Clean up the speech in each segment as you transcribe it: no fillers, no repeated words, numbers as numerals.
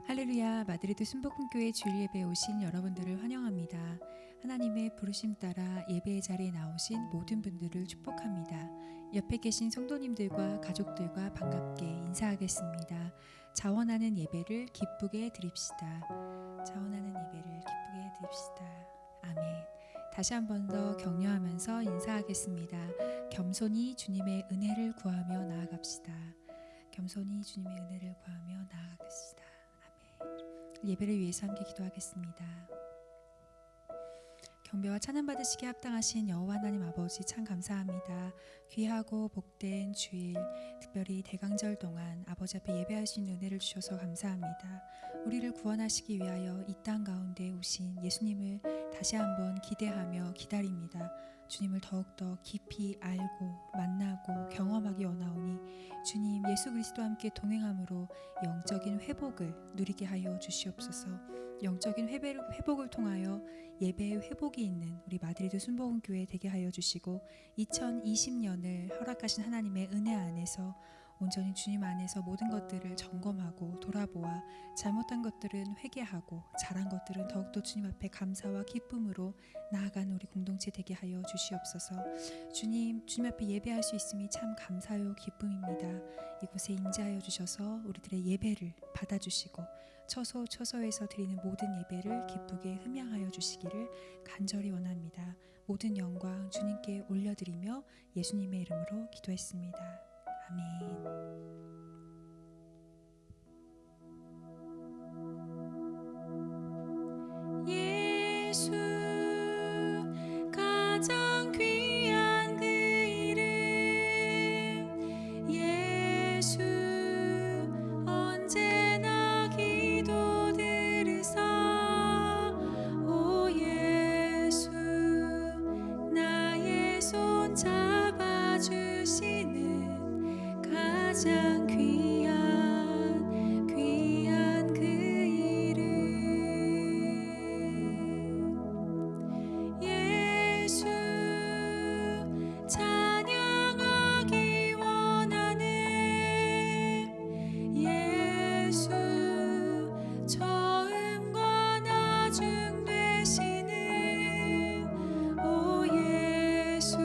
할렐루야, 마드리드 순복음교회 주일 예배에 오신 여러분들을 환영합니다. 하나님의 부르심 따라 예배의 자리에 나오신 모든 분들을 축복합니다. 옆에 계신 성도님들과 가족들과 반갑게 인사하겠습니다. 자원하는 예배를 기쁘게 드립시다. 자원하는 예배를 기쁘게 드립시다. 아멘. 다시 한 번 더 격려하면서 인사하겠습니다. 겸손히 주님의 은혜를 구하며 나아갑시다. 겸손히 주님의 은혜를 구하며 나아가겠습니다. 예배를 위해서 함께 기도하겠습니다. 경배와 찬양 받으시기에 합당하신 여호와 하나님 아버지 참 감사합니다. 귀하고 복된 주일, 특별히 대강절 동안 아버지 앞에 예배할 수 있는 은혜를 주셔서 감사합니다. 우리를 구원하시기 위하여 이 땅 가운데 오신 예수님을 다시 한번 기대하며 기다립니다. 주님을 더욱더 깊이 알고 만나고 경험하기 원하오니 주님 예수 그리스도와 함께 동행함으로 영적인 회복을 누리게 하여 주시옵소서. 영적인 회복을 통하여 예배의 회복이 있는 우리 마드리드 순복음교회 되게 하여 주시고 2020년을 허락하신 하나님의 은혜 안에서 온전히 주님 안에서 모든 것들을 점검하고 돌아보아 잘못한 것들은 회개하고 잘한 것들은 더욱더 주님 앞에 감사와 기쁨으로 나아가는 우리 공동체 되게 하여 주시옵소서. 주님 앞에 예배할 수 있음이 참 감사요 기쁨입니다. 이곳에 임재하여 주셔서 우리들의 예배를 받아주시고 처소에서 드리는 모든 예배를 기쁘게 흠양하여 주시기를 간절히 원합니다. 모든 영광 주님께 올려드리며 예수님의 이름으로 기도했습니다. 아멘. 예수 가장 귀한 그 이름 예수 언제나 기도 들으사 오 예수 나의 손 잡아주시는 가장 귀한 그 이름 예수 찬양하기 원하네 예수 처음과 나중 되시는 오 예수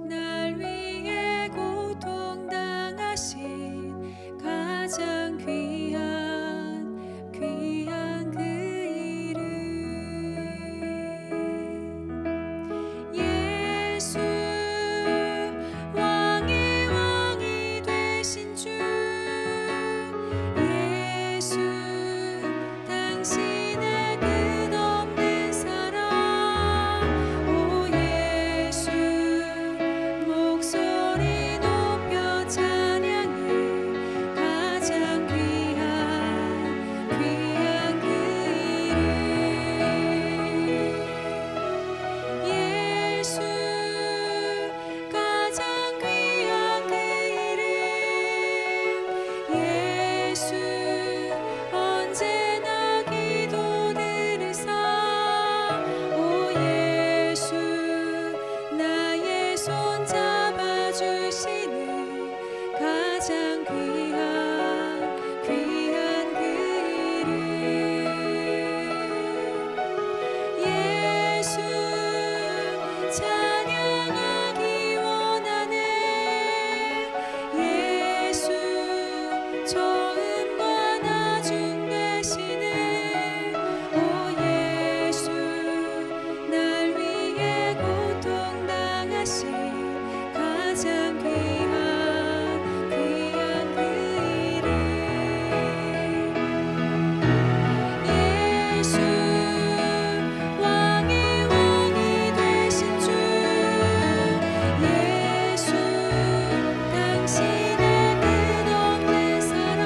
날 위해 고통당하신 가장 귀한 그 이름 예수 왕의 왕이 되신 주 예수 당신의 끝없는 사랑 오 예수 목소리 높여 찬양해 가장 귀한 그 이름 예수 가장 귀한 그 이름 예수 언제나 기도 들으사 오 예수 나의 손 잡아주시는 가장 귀한 그 이름 예수 찬양하기 원하네 예수 처음과 나중 되시는 오 예수 날 위해 고통당하신 가장 귀한 그 이름 예수 왕의 왕이 되신 주 예수 당신의 끝없는 사랑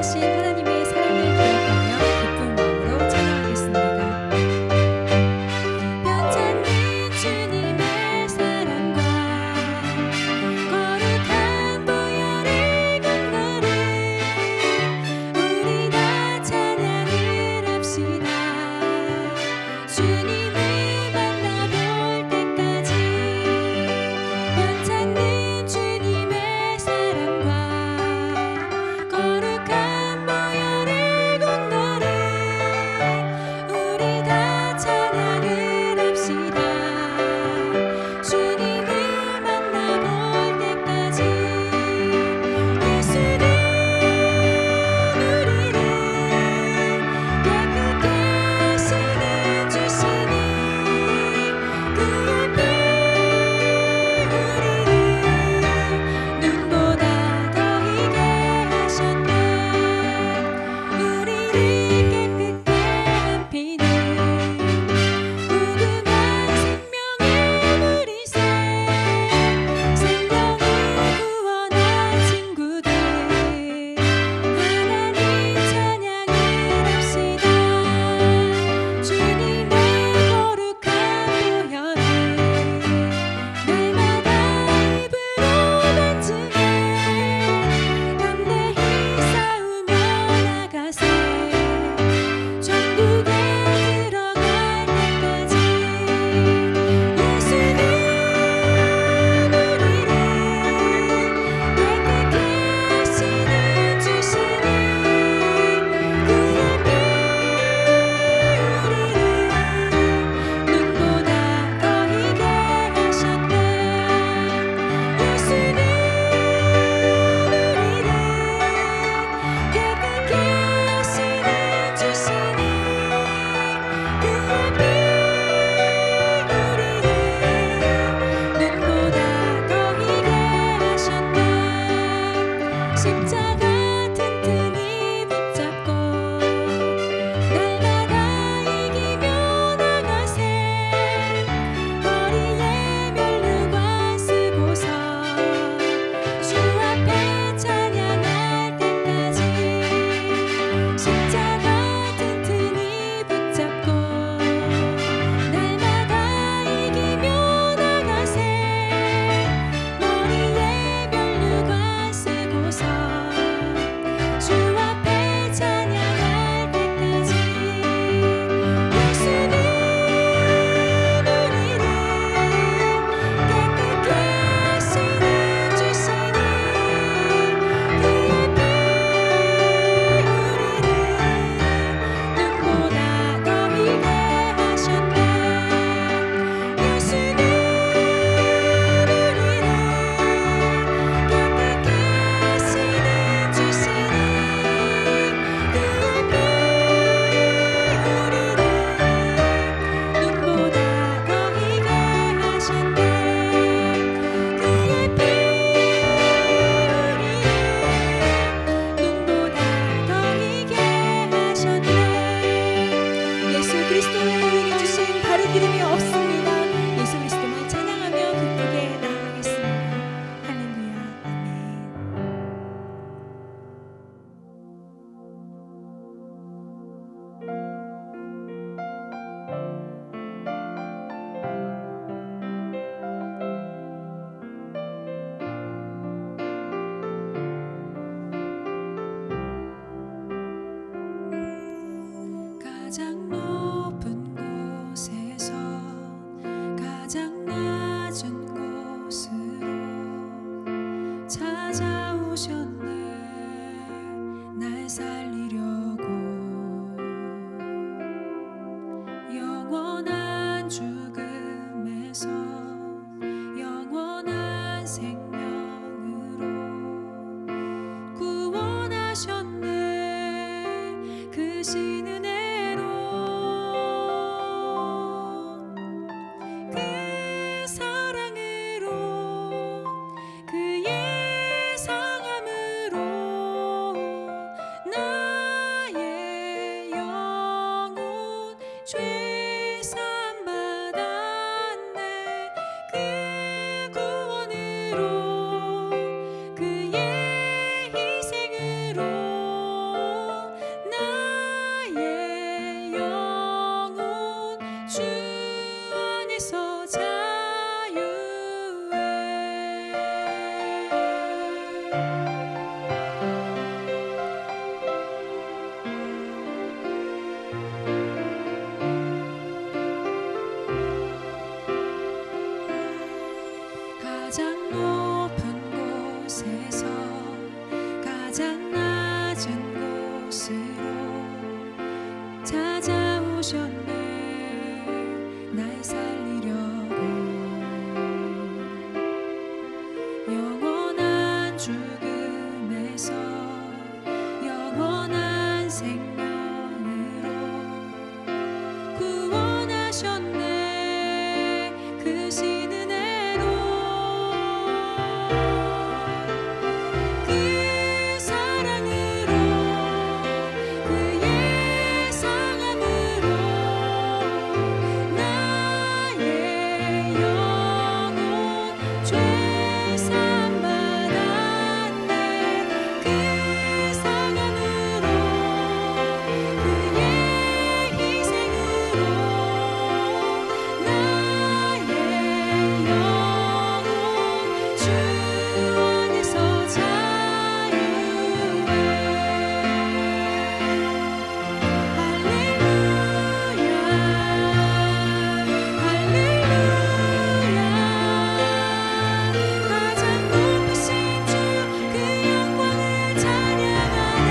예배하신 하나님의 사랑을 기억하며 기쁜 마음으로 찬양하겠습니다. 뼈 찾는 주님의 사랑과 거룩한 보혈의 강물을 우리 다 찬양을 합시다. 주님을 만나볼 때까지 뼈 찾는 주님의 사랑과 거룩한 보혈의 강물을 우리 다 찬양을 합시다. 주님을 만나볼 때까지 예수는 우리를 깨끗게 씻는 주시니 그의 피 우리를 눈보다 더 희게 하셨네. 우리를 깨끗게 한 피는 무궁한 생명의 물이세. 생명을 구원한 친구들 하나님 찬양을 합시다. 주님의 거룩한 보혈을 날마다 입으로 간증해 담대히 싸우며 나가세. 천국에 들어갈 때까지 예수는 우리를 깨끗게 씻는 주시니 그의 피 우리를 눈보다 더 희게 하셨네. 예수는 우리를 깨끗게 씻는 주시니 그의 피 우리를 눈보다 더 희게 하셨네. 십자가 튼튼히 붙잡고 날마다 이기며 나가세. 머리에 면류관 쓰고서 주 앞에 찬양할 때까지 십자가 튼튼히 붙잡고 날마다 이기며 나가세. 머리에 면류관 쓰고서 주 앞에 찬양할 때까지 예수는 우리를 깨끗게 씻는 주시니 그의 피 우리를 눈보다 더 희게 하셨네. 예수는 우리를 깨끗게 씻는 주시니 그의 피 우리를 눈보다 더 희게 하셨네. 그의 피 우리를 눈보다 더 희게 하셨네. 예수 그리스도는 우리에게 주신 다른 이름이 없습니다. 예수 그리스도만 찬양하며 기쁘게 나아가겠습니다. 할렐루야. 아멘. 가장 높은 곳에서 가장 낮은 곳으로 찾아오셨네. 날 살리려고 영원한 죽음에서 영원한 생명으로 구원하셨네. 그 신 은혜로 그 사랑으로 그의 상함으로 나의 영혼 죄사함 받았네. 그 구원으로 그의 희생으로 가장 높은 곳에서 가장 낮은 곳으로 찾아오셨네. 날 살리려고 영원한 죽음에서 영원한 생명으로 구원하셨네. 그 신 은혜로 그 사랑으로 그의 상함으로 나의 영혼 죄사함 받았네. 그 상함으로 그의 희생으로 나의 영혼 주 안에서 자유해. 할렐루야 가장 높으신 주 그 영광을 찬양하네.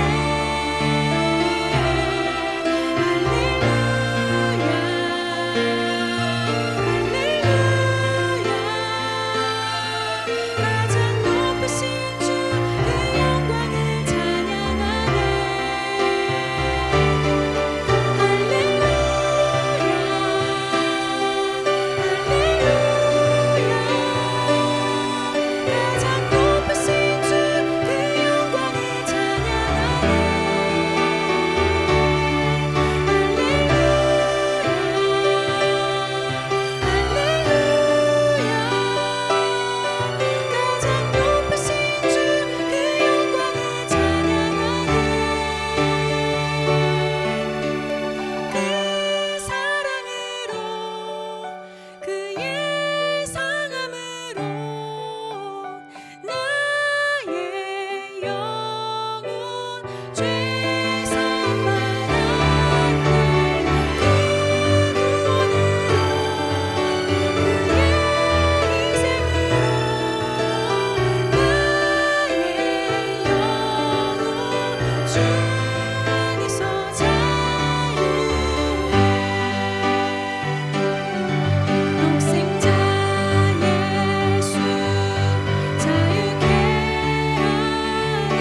가장 높으신 주 그 영광을 찬양하네. 가장 높으신 주 그 영광을 찬양하네. 가장 높으신 주 그 영광을 찬양하네. 그 사랑으로 그의 상함으로 나의 영혼 죄사함 받았네. 그 구원으로 그의 희생으로 나의 영혼 주 안에서 자유해. 독생자 예수 자유케 하네.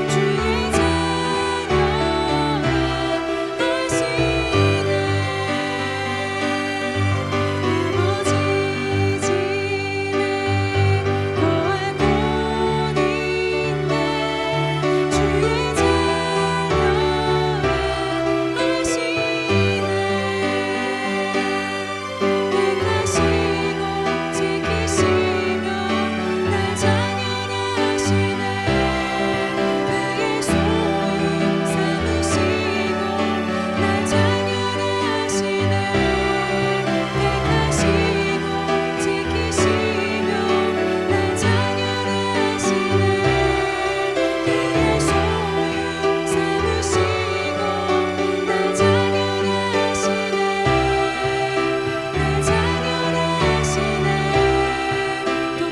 주의 자녀라 하시네. 아버지 집에 거할 곳 있네. 주의 자녀라 하시네. 택하시고 지키시며 날 자녀라시네. 그의 소유 삼으시고 날 자녀라시네. 택하시고 지키시며 날 자녀라시네. 그의 소유 삼으시고 날 자녀라시네. 날 자녀라시네.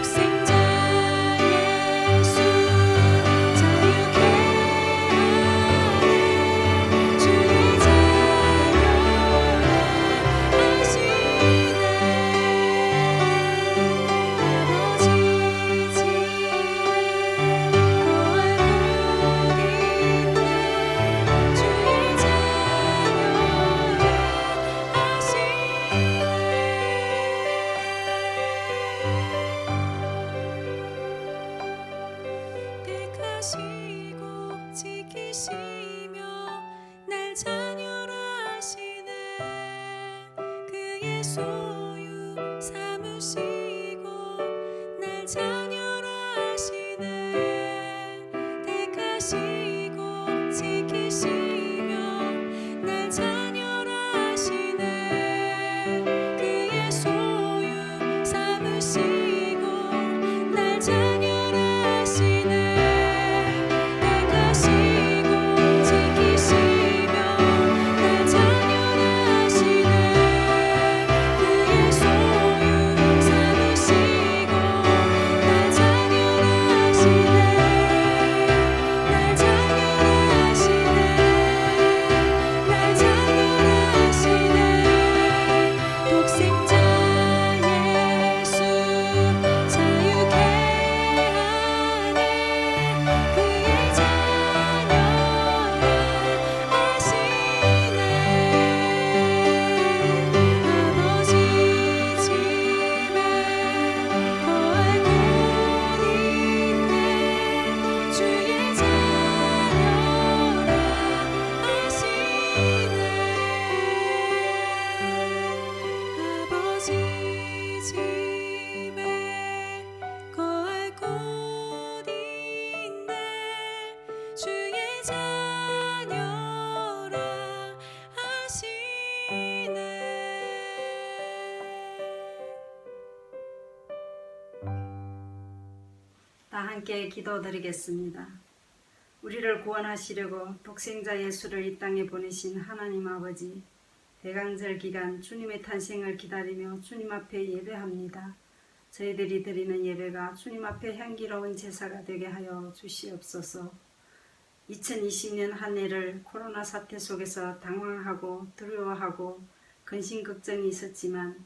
독생자 예수 자유케 하네. 주의 자녀라 하시네. 아버지 집에 거할 곳 있네. 주의 자녀라 택하시고 지키시며 날 자녀라 하시네. 그의 소유 삼으시고 날 자녀라 하시네. 택하시고 지키시며 날 자녀라 하시네. 그의 소유 삼으시고 날 자녀라 하시네. 택하시고 지키시며 날 자녀라 하시네. 그의 소유 삼으시고 다 함께 기도드리겠습니다. 우리를 구원하시려고 독생자 예수를 이 땅에 보내신 하나님 아버지, 대강절 기간 주님의 탄생을 기다리며 주님 앞에 예배합니다. 저희들이 드리는 예배가 주님 앞에 향기로운 제사가 되게 하여 주시옵소서. 2020년 한 해를 코로나 사태 속에서 당황하고 두려워하고 근심걱정이 있었지만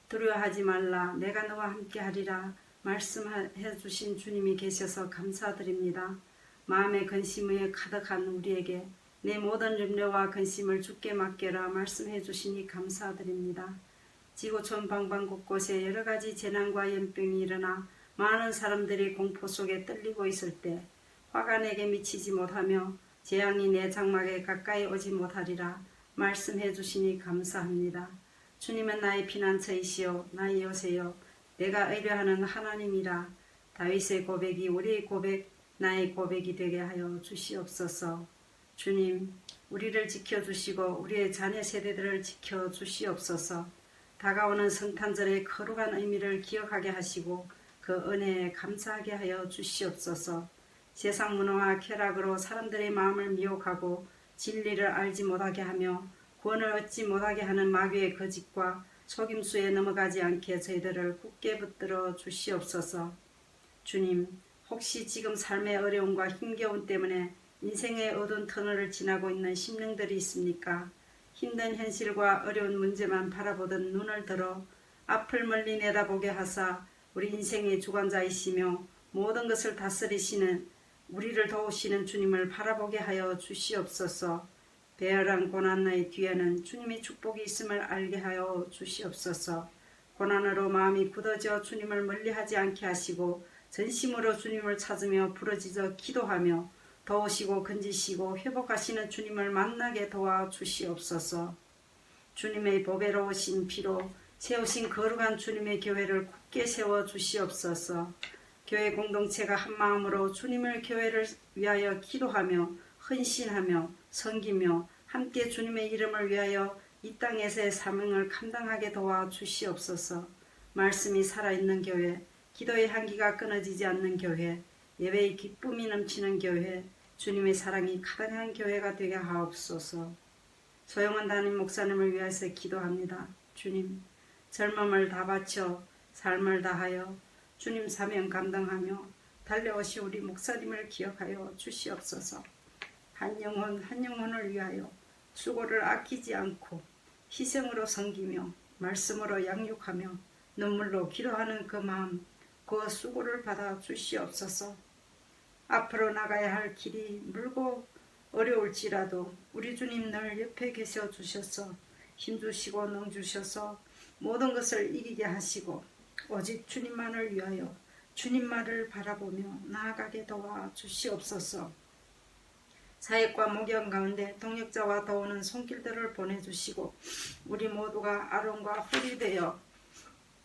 두려워하지 말라, 내가 너와 함께 하리라 말씀해 주신 주님이 계셔서 감사드립니다. 마음의 근심에 가득한 우리에게 내 모든 염려와 근심을 주께 맡겨라 말씀해 주시니 감사드립니다. 지구촌 방방 곳곳에 여러 가지 재난과 연병이 일어나 많은 사람들이 공포 속에 떨리고 있을 때 화가 내게 미치지 못하며 재앙이 내 장막에 가까이 오지 못하리라 말씀해 주시니 감사합니다. 주님은 나의 피난처이시오, 나의 요새요, 내가 의뢰하는 하나님이라. 다윗의 고백이 우리의 고백, 나의 고백이 되게 하여 주시옵소서. 주님, 우리를 지켜주시고 우리의 자녀 세대들을 지켜주시옵소서. 다가오는 성탄절의 거룩한 의미를 기억하게 하시고 그 은혜에 감사하게 하여 주시옵소서. 세상 문화와 쾌락으로 사람들의 마음을 미혹하고 진리를 알지 못하게 하며 구원을 얻지 못하게 하는 마귀의 거짓과 속임수에 넘어가지 않게 저희들을 굳게 붙들어 주시옵소서. 주님, 혹시 지금 삶의 어려움과 힘겨움 때문에 인생의 어두운 터널을 지나고 있는 심령들이 있습니까? 힘든 현실과 어려운 문제만 바라보던 눈을 들어 앞을 멀리 내다보게 하사 우리 인생의 주관자이시며 모든 것을 다스리시는 우리를 도우시는 주님을 바라보게 하여 주시옵소서. 배열한 고난의 뒤에는 주님의 축복이 있음을 알게 하여 주시옵소서. 고난으로 마음이 굳어져 주님을 멀리하지 않게 하시고 전심으로 주님을 찾으며 부르짖어 기도하며 도우시고 건지시고 회복하시는 주님을 만나게 도와주시옵소서. 주님의 보배로우신 피로 세우신 거룩한 주님의 교회를 굳게 세워주시옵소서. 교회 공동체가 한마음으로 주님을 교회를 위하여 기도하며 헌신하며 섬기며 함께 주님의 이름을 위하여 이 땅에서의 사명을 감당하게 도와주시옵소서. 말씀이 살아있는 교회, 기도의 향기가 끊어지지 않는 교회, 예배의 기쁨이 넘치는 교회, 주님의 사랑이 가득한 교회가 되게 하옵소서. 소영원 담임 목사님을 위해서 기도합니다. 주님, 젊음을 다 바쳐 삶을 다하여 주님 사명 감당하며 달려오시 우리 목사님을 기억하여 주시옵소서. 한 영혼을 위하여 수고를 아끼지 않고 희생으로 섬기며 말씀으로 양육하며 눈물로 기도하는 그 마음, 그 수고를 받아 주시옵소서. 앞으로 나가야 할 길이 멀고 어려울지라도 우리 주님 늘 옆에 계셔 주셔서 힘주시고 능주셔서 모든 것을 이기게 하시고 오직 주님만을 위하여 주님만을 바라보며 나아가게 도와 주시옵소서. 사역과 목양 가운데 동역자와 도우는 손길들을 보내주시고 우리 모두가 아론과 홀이 되어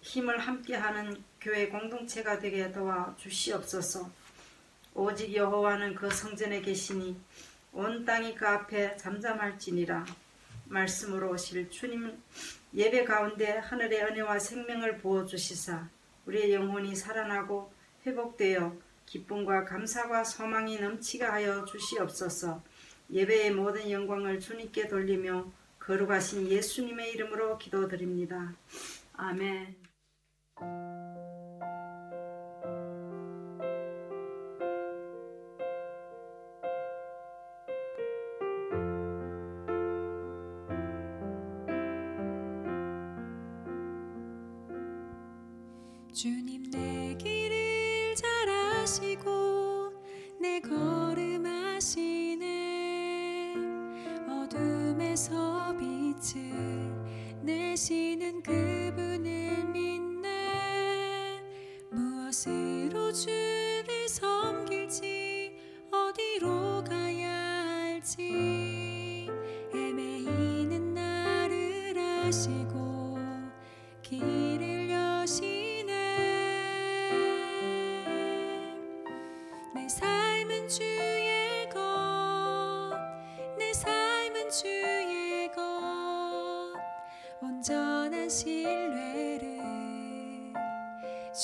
힘을 함께하는 교회 공동체가 되게 도와 주시옵소서. 오직 여호와는 그 성전에 계시니 온 땅이 그 앞에 잠잠할지니라. 말씀으로 오실 주님 예배 가운데 하늘의 은혜와 생명을 부어주시사 우리의 영혼이 살아나고 회복되어 기쁨과 감사와 소망이 넘치게 하여 주시옵소서. 예배의 모든 영광을 주님께 돌리며 거룩하신 예수님의 이름으로 기도드립니다. 아멘. 주님 내 길을 잘 아시고 내 걸음 아시네. 어둠에서 빛을 내시는 그분을 믿네. 무엇으로 주를 섬길지 어디로 가야 할지 헤매이는 나를 아시고 길을 여시네. 내 삶은 주의 것, 내 삶은 주의 것, 온전한 신뢰를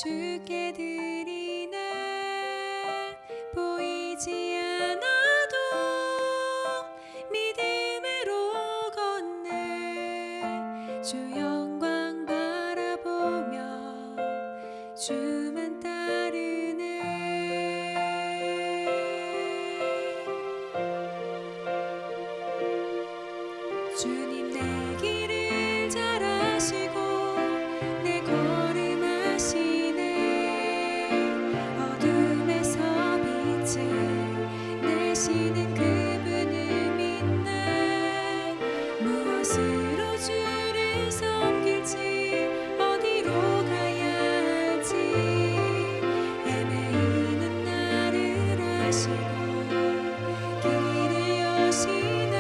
주께 드리네. 보이지 않아도 믿음으로 걷네. 주 영광 바라보며 주만 따르네. 주님 내 길을 잘 아시고 내 걸음 아시네. 어둠에서 빛을 내시는 그분을 믿네. 무엇으로 주를 섬길지 어디로 가야 할지 헤매이는 나를 아시고 길을 여시네.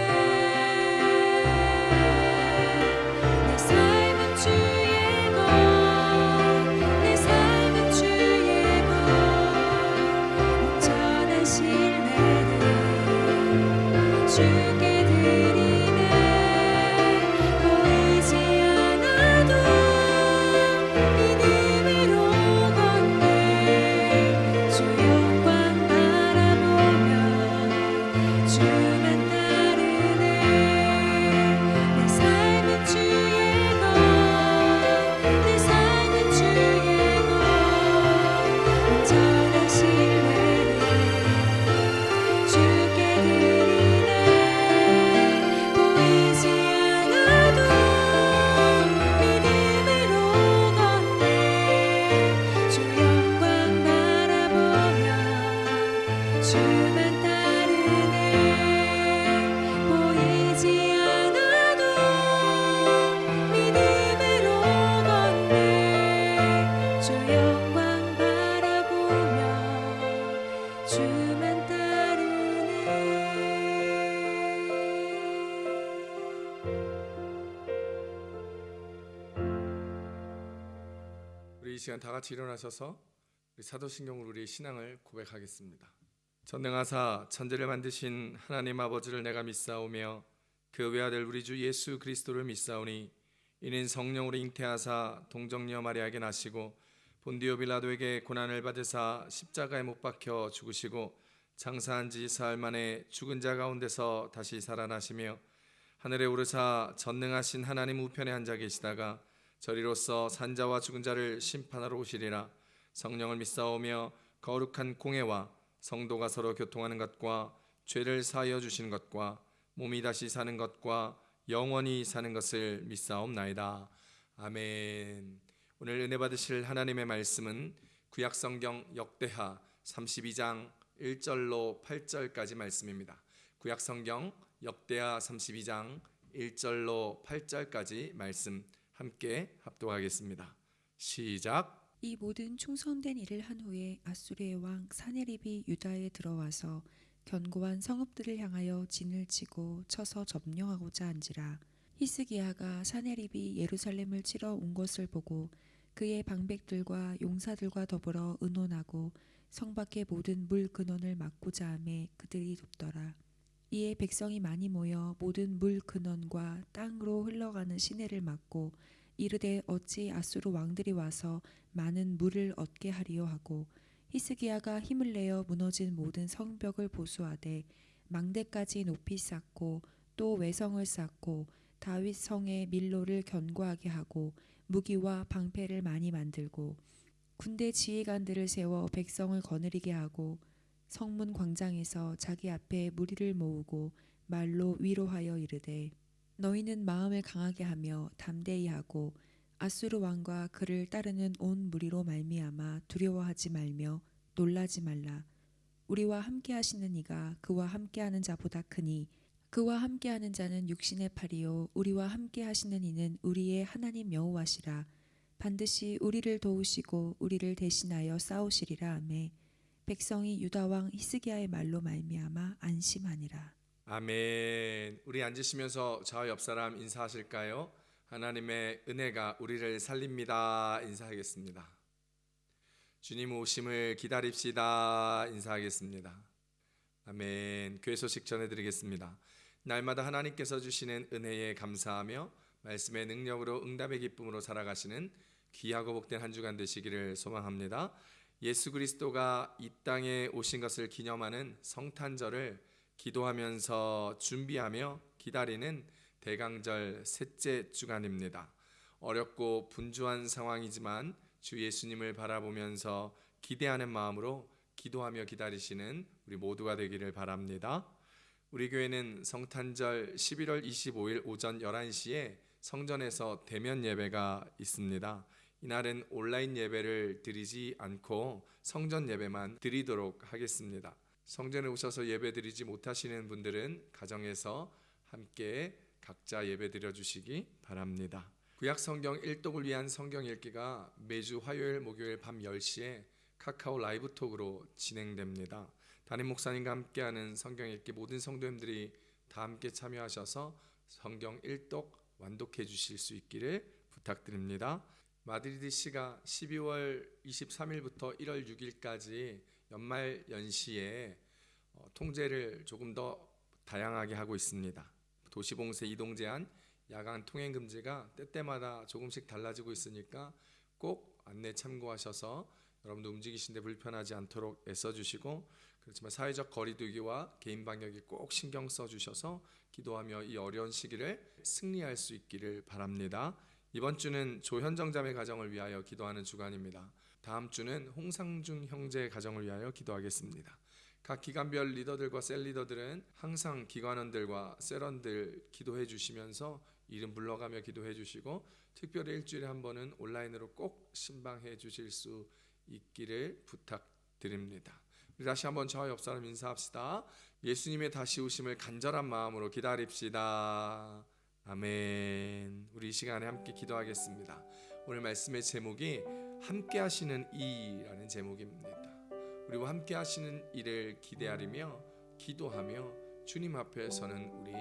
내 삶은 주의 것, 내 삶은 주의 것, 온전한 신뢰를 주께 드리네. 보이지 않아도 믿음으로 걷네. 주 영광 바라보며 주만 따르네. 내 삶은 주의 것, 내 삶은 주의 것, 온전한 신뢰를 주께 드리네. 보이지 않아도 믿음으로 걷네. 주 영광 바라보며 주만 따르네. 보이지 않아도 믿음으로 걷네. 주 영광 바라보며 주만 따르네. 우리 이 시간 다 같이 일어나셔서 우리 사도신경으로 우리의 신앙을 고백하겠습니다. 전능하사 천지를 만드신 하나님 아버지를 내가 믿사오며 그 외아들 우리 주 예수 그리스도를 믿사오니 이는 성령으로 잉태하사 동정녀 마리아에게 나시고 본디오 빌라도에게 고난을 받으사 십자가에 못 박혀 죽으시고 장사한 지 사흘 만에 죽은 자 가운데서 다시 살아나시며 하늘에 오르사 전능하신 하나님 우편에 앉아 계시다가 저리로서 산자와 죽은 자를 심판하러 오시리라. 성령을 믿사오며 거룩한 공회와 성도가 서로 교통하는 것과 죄를 사하여 주시는 것과 몸이 다시 사는 것과 영원히 사는 것을 믿사옵나이다. 아멘. 오늘 은혜 받으실 하나님의 말씀은 구약성경 역대하 32장 1절로 8절까지 말씀입니다. 구약성경 역대하 32장 1절로 8절까지 말씀 함께 합독하겠습니다. 시작. 이 모든 충성된 일을 한 후에 아수르의 왕 사네립이 유다에 들어와서 견고한 성읍들을 향하여 진을 치고 쳐서 점령하고자 한지라. 히스기야가 사네립이 예루살렘을 치러 온 것을 보고 그의 방백들과 용사들과 더불어 의논하고 성 밖의 모든 물 근원을 막고자 하매 그들이 돕더라. 이에 백성이 많이 모여 모든 물 근원과 땅으로 흘러가는 시내를 막고 이르되 어찌 아수르 왕들이 와서 많은 물을 얻게 하리요 하고 히스기야가 힘을 내어 무너진 모든 성벽을 보수하되 망대까지 높이 쌓고 또 외성을 쌓고 다윗 성의 밀로를 견고하게 하고 무기와 방패를 많이 만들고 군대 지휘관들을 세워 백성을 거느리게 하고 성문 광장에서 자기 앞에 무리를 모으고 말로 위로하여 이르되 너희는 마음을 강하게 하며 담대히 하고 아수르 왕과 그를 따르는 온 무리로 말미암아 두려워하지 말며 놀라지 말라. 우리와 함께 하시는 이가 그와 함께하는 자보다 크니 그와 함께하는 자는 육신의 팔이요 우리와 함께 하시는 이는 우리의 하나님 여호와시라. 반드시 우리를 도우시고 우리를 대신하여 싸우시리라 하매 백성이 유다 왕 히스기야의 말로 말미암아 안심하니라. 아멘. 우리 앉으시면서 저와 옆 사람 인사하실까요? 하나님의 은혜가 우리를 살립니다. 인사하겠습니다. 주님 오심을 기다립시다. 인사하겠습니다. 아멘. 교회 소식 전해드리겠습니다. 날마다 하나님께서 주시는 은혜에 감사하며 말씀의 능력으로 응답의 기쁨으로 살아가시는 귀하고 복된 한 주간 되시기를 소망합니다. 예수 그리스도가 이 땅에 오신 것을 기념하는 성탄절을 기도하면서 준비하며 기다리는 대강절 셋째 주간입니다. 어렵고 분주한 상황이지만 주 예수님을 바라보면서 기대하는 마음으로 기도하며 기다리시는 우리 모두가 되기를 바랍니다. 우리 교회는 성탄절 11월 25일 오전 11시에 성전에서 대면 예배가 있습니다. 이날은 온라인 예배를 드리지 않고 성전 예배만 드리도록 하겠습니다. 성전에 오셔서 예배 드리지 못하시는 분들은 가정에서 함께 각자 예배 드려 주시기 바랍니다. 구약 성경 일독을 위한 성경 읽기가 매주 화요일 목요일 밤 10시에 카카오 라이브 톡으로 진행됩니다. 담임 목사님과 함께하는 성경 읽기 모든 성도님들이 다 함께 참여하셔서 성경 일독 완독해 주실 수 있기를 부탁드립니다. 마드리드시가 12월 23일부터 1월 6일까지 연말 연시에 통제를 조금 더 다양하게 하고 있습니다. 도시봉쇄 이동 제한, 야간 통행 금지가 때때마다 조금씩 달라지고 있으니까 꼭 안내 참고하셔서 여러분도 움직이시는데 불편하지 않도록 애써주시고, 그렇지만 사회적 거리두기와 개인 방역에 꼭 신경 써주셔서 기도하며 이 어려운 시기를 승리할 수 있기를 바랍니다. 이번 주는 조현정 자매 가정을 위하여 기도하는 주간입니다. 다음 주는 홍상중 형제 가정을 위하여 기도하겠습니다. 각 기관별 리더들과 셀 리더들은 항상 기관원들과 셀원들 기도해 주시면서 이름 불러가며 기도해 주시고, 특별히 일주일에 한 번은 온라인으로 꼭 신방해 주실 수 있기를 부탁드립니다. 우리 다시 한번 저와 옆 사람 인사합시다. 예수님의 다시 오심을 간절한 마음으로 기다립시다. 아멘. 우리 이 시간에 함께 기도하겠습니다. 오늘 말씀의 제목이 함께 하시는 이라는 제목입니다. 우리와 함께 하시는 일을 기대하리며 기도하며 주님 앞에 서는 우리,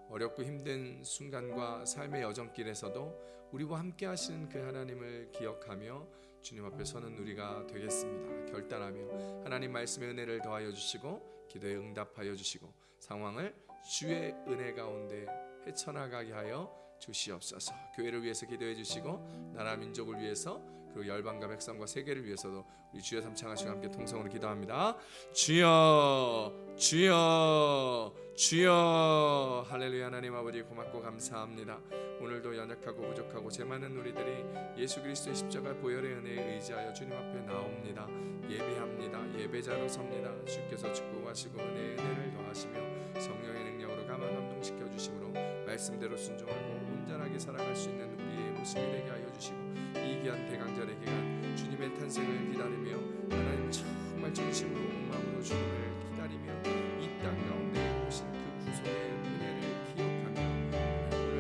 어렵고 힘든 순간과 삶의 여정길에서도 우리와 함께 하시는 그 하나님을 기억하며 주님 앞에 서는 우리가 되겠습니다. 결단하며 하나님 말씀의 은혜를 더하여 주시고 기도에 응답하여 주시고 상황을 주의 은혜 가운데 헤쳐나가게 하여 주시옵소서. 교회를 위해서 기도해 주시고 나라 민족을 위해서, 그리고 열방과 백성과 세계를 위해서도 우리 주여 삼창하시고 함께 통성으로 기도합니다. 주여 주여 주여. 할렐루야. 하나님 아버지 고맙고 감사합니다. 오늘도 연약하고 부족하고 죄 많은 우리들이 예수 그리스도의 십자가 보혈의 은혜에 의지하여 주님 앞에 나옵니다. 예배합니다. 예배자로 섭니다. 주께서 축복하시고 은혜를 더하시며 성령의 능력으로 가만 감동시켜 주심으로 말씀대로 순종하고 온전하게 살아갈 수 있는 우리의 모습이 되게 하여 주시고, 이 귀한 대강절의 기간 주님의 탄생을 기다리며 하나님 정말 진심으로 온 마음으로 주님을 기다리며 이 땅 가운데 오신 그 구속의 은혜를 기억하며 오늘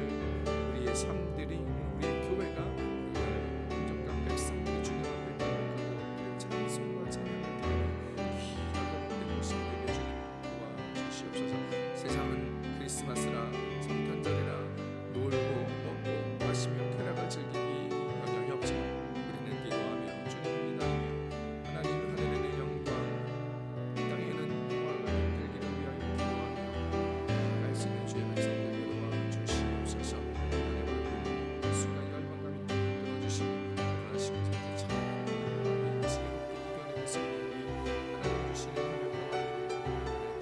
우리의 삶들이, 우리의 교회가, 우리의 민족과 백성들이 주님 앞에 그 찬송과 찬양을 드리는 귀하고 복된 모습 되게 주님 도와주시옵소서. 세상은 크리스마스라 성탄절이라 놀고 먹고 마시며 쾌락을 즐기기 여념이 없지만 우리는 기도하며 주님을 기다리며 하나님 하늘에는 영광, 땅에는 평화가 깃들기를 위하여 기도하며 갈 수 있는 주의 백성들에게 도와주시옵소서. 하나님 이 순간 열방과 민족을 끌어주시고 구원하시고 선택 참 지혜롭게 이겨내고 승리하게 하나님 주시는 능력과 되게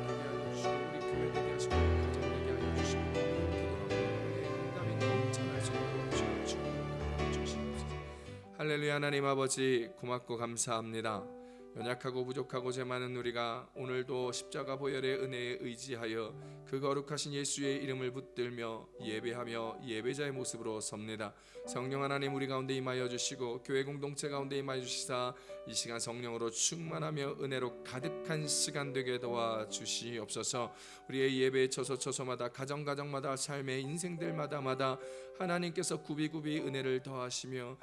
하여 주시고 우리 교회 되게 하시고 가정 되게 하여 주시고 할렐루야. 하나님 아버지 고맙고 감사합니다. 연약하고 부족하고 죄 많은 우리가 오늘도 십자가 보혈의 은혜에 의지하여 그 거룩하신 예수의 이름을 붙들며 예배하며 예배자의 모습으로 섭니다. 성령 하나님 우리 가운데 임하여 주시고 교회 공동체 가운데 임하여 주시사 이 시간 성령으로 충만하며 은혜로 가득한 시간 되게 도와주시옵소서. 우리의 예배에 처소마다 가정마다 삶의 인생들마다 하나님께서 굽이굽이 은혜를 더하시며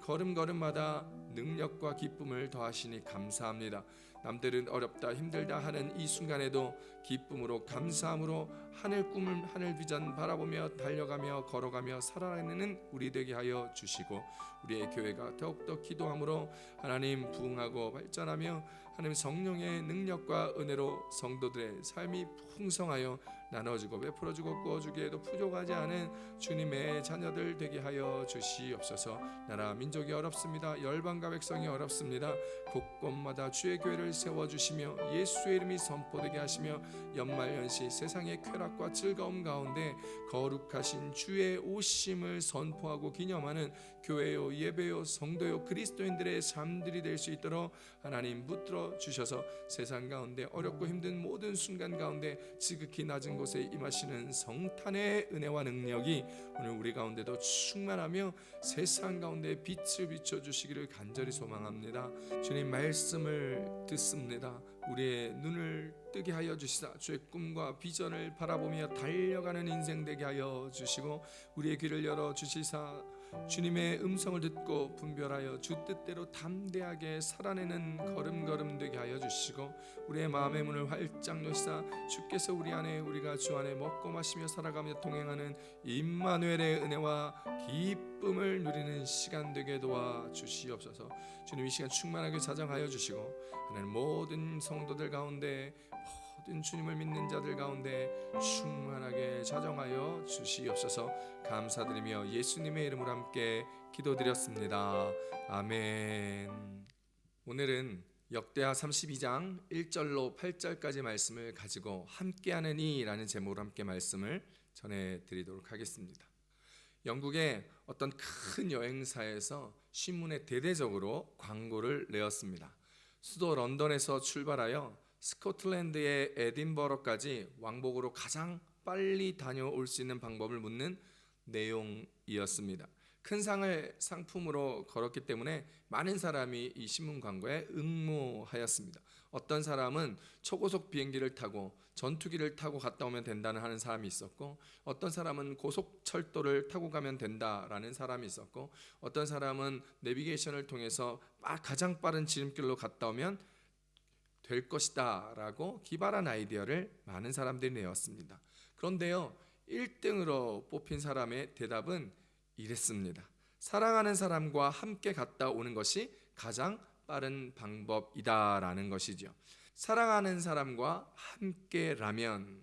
걸음걸음마다 능력과 기쁨을 더하시니 감사합니다. 남들은 어렵다 힘들다 하는 이 순간에도 기쁨으로 감사함으로 하늘 꿈을 하늘 비전 바라보며 달려가며 걸어가며 살아내는 우리 되게 하여 주시고, 우리의 교회가 더욱더 기도함으로 하나님 부흥하고 발전하며 하나님 성령의 능력과 은혜로 성도들의 삶이 풍성하여 나눠주고 베풀어주고 구워주기에도 부족하지 않은 주님의 자녀들 되게 하여 주시옵소서. 나라 민족이 어렵습니다. 열방과 백성이 어렵습니다. 곳곳마다 주의 교회를 세워주시며 예수의 이름이 선포되게 하시며 연말연시 세상의 쾌락과 즐거움 가운데 거룩하신 주의 오심을 선포하고 기념하는 교회요 예배요 성도요 그리스도인들의 삶들이 될 수 있도록 하나님 붙들어 주셔서 세상 가운데 어렵고 힘든 모든 순간 가운데 지극히 낮은 곳에 임하시는 성탄의 은혜와 능력이 오늘 우리 가운데도 충만하며 세상 가운데 빛을 비춰주시기를 간절히 소망합니다. 주님 말씀을 듣습니다. 우리의 눈을 뜨게 하여 주시사 주의 꿈과 비전을 바라보며 달려가는 인생 되게 하여 주시고 우리의 귀를 열어 주시사 주님의 음성을 듣고 분별하여 주 뜻대로 담대하게 살아내는 걸음걸음 되게 하여 주시고 우리의 마음의 문을 활짝 여시사 주께서 우리 안에 우리가 주 안에 먹고 마시며 살아가며 동행하는 임마누엘의 은혜와 기쁨을 누리는 시간 되게 도와 주시옵소서. 주님 이 시간 충만하게 자정하여 주시고 하나님 모든 성도들 가운데 모든 주님을 믿는 자들 가운데 충만하게 자정하여 주시옵소서. 감사드리며 예수님의 이름으로 함께 기도드렸습니다. 아멘. 오늘은 역대하 32장 1절로 8절까지 말씀을 가지고 함께하는 이라는 제목으로 함께 말씀을 전해드리도록 하겠습니다. 영국의 어떤 큰 여행사에서 신문에 대대적으로 광고를 내었습니다. 수도 런던에서 출발하여 스코틀랜드의 에딘버러까지 왕복으로 가장 빨리 다녀올 수 있는 방법을 묻는 내용이었습니다. 큰 상을 상품으로 걸었기 때문에 많은 사람이 이 신문 광고에 응모하였습니다. 어떤 사람은 초고속 비행기를 타고 전투기를 타고 갔다 오면 된다는 하는 사람이 있었고, 어떤 사람은 고속철도를 타고 가면 된다라는 사람이 있었고, 어떤 사람은 내비게이션을 통해서 가장 빠른 지름길로 갔다 오면 될 것이다 라고 기발한 아이디어를 많은 사람들이 내었습니다. 그런데요, 1등으로 뽑힌 사람의 대답은 이랬습니다. 사랑하는 사람과 함께 갔다 오는 것이 가장 빠른 방법이다 라는 것이죠. 사랑하는 사람과 함께라면,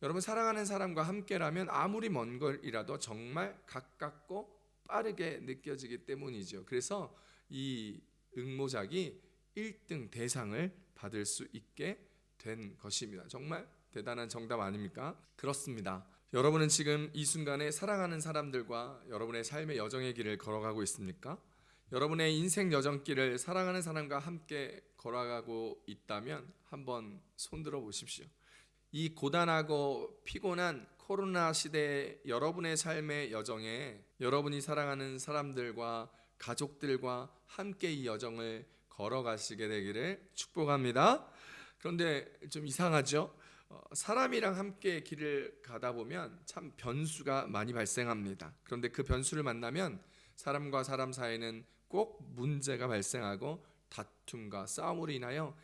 여러분, 사랑하는 사람과 함께라면 아무리 먼 거리라도 정말 가깝고 빠르게 느껴지기 때문이죠. 그래서 이 응모작이 1등 대상을 받을 수 있게 된 것입니다. 정말 대단한 정답 아닙니까? 그렇습니다. 여러분은 지금 이 순간에 사랑하는 사람들과 여러분의 삶의 여정의 길을 걸어가고 있습니까? 여러분의 인생 여정길을 사랑하는 사람과 함께 걸어가고 있다면 한번 손들어 보십시오. 이 고단하고 피곤한 코로나 시대의 여러분의 삶의 여정에 여러분이 사랑하는 사람들과 가족들과 함께 이 여정을 걸어가시게 되기를 축복합니다. 그런데 좀 이상하죠? 사람이랑 함께 길을 가다 보면 참 변수가 많이 발생합니다. 그런데 그 변수를 만나면 사람과 사람 사이에는 꼭 문제가 발생하고 다툼과 싸움으로 인하여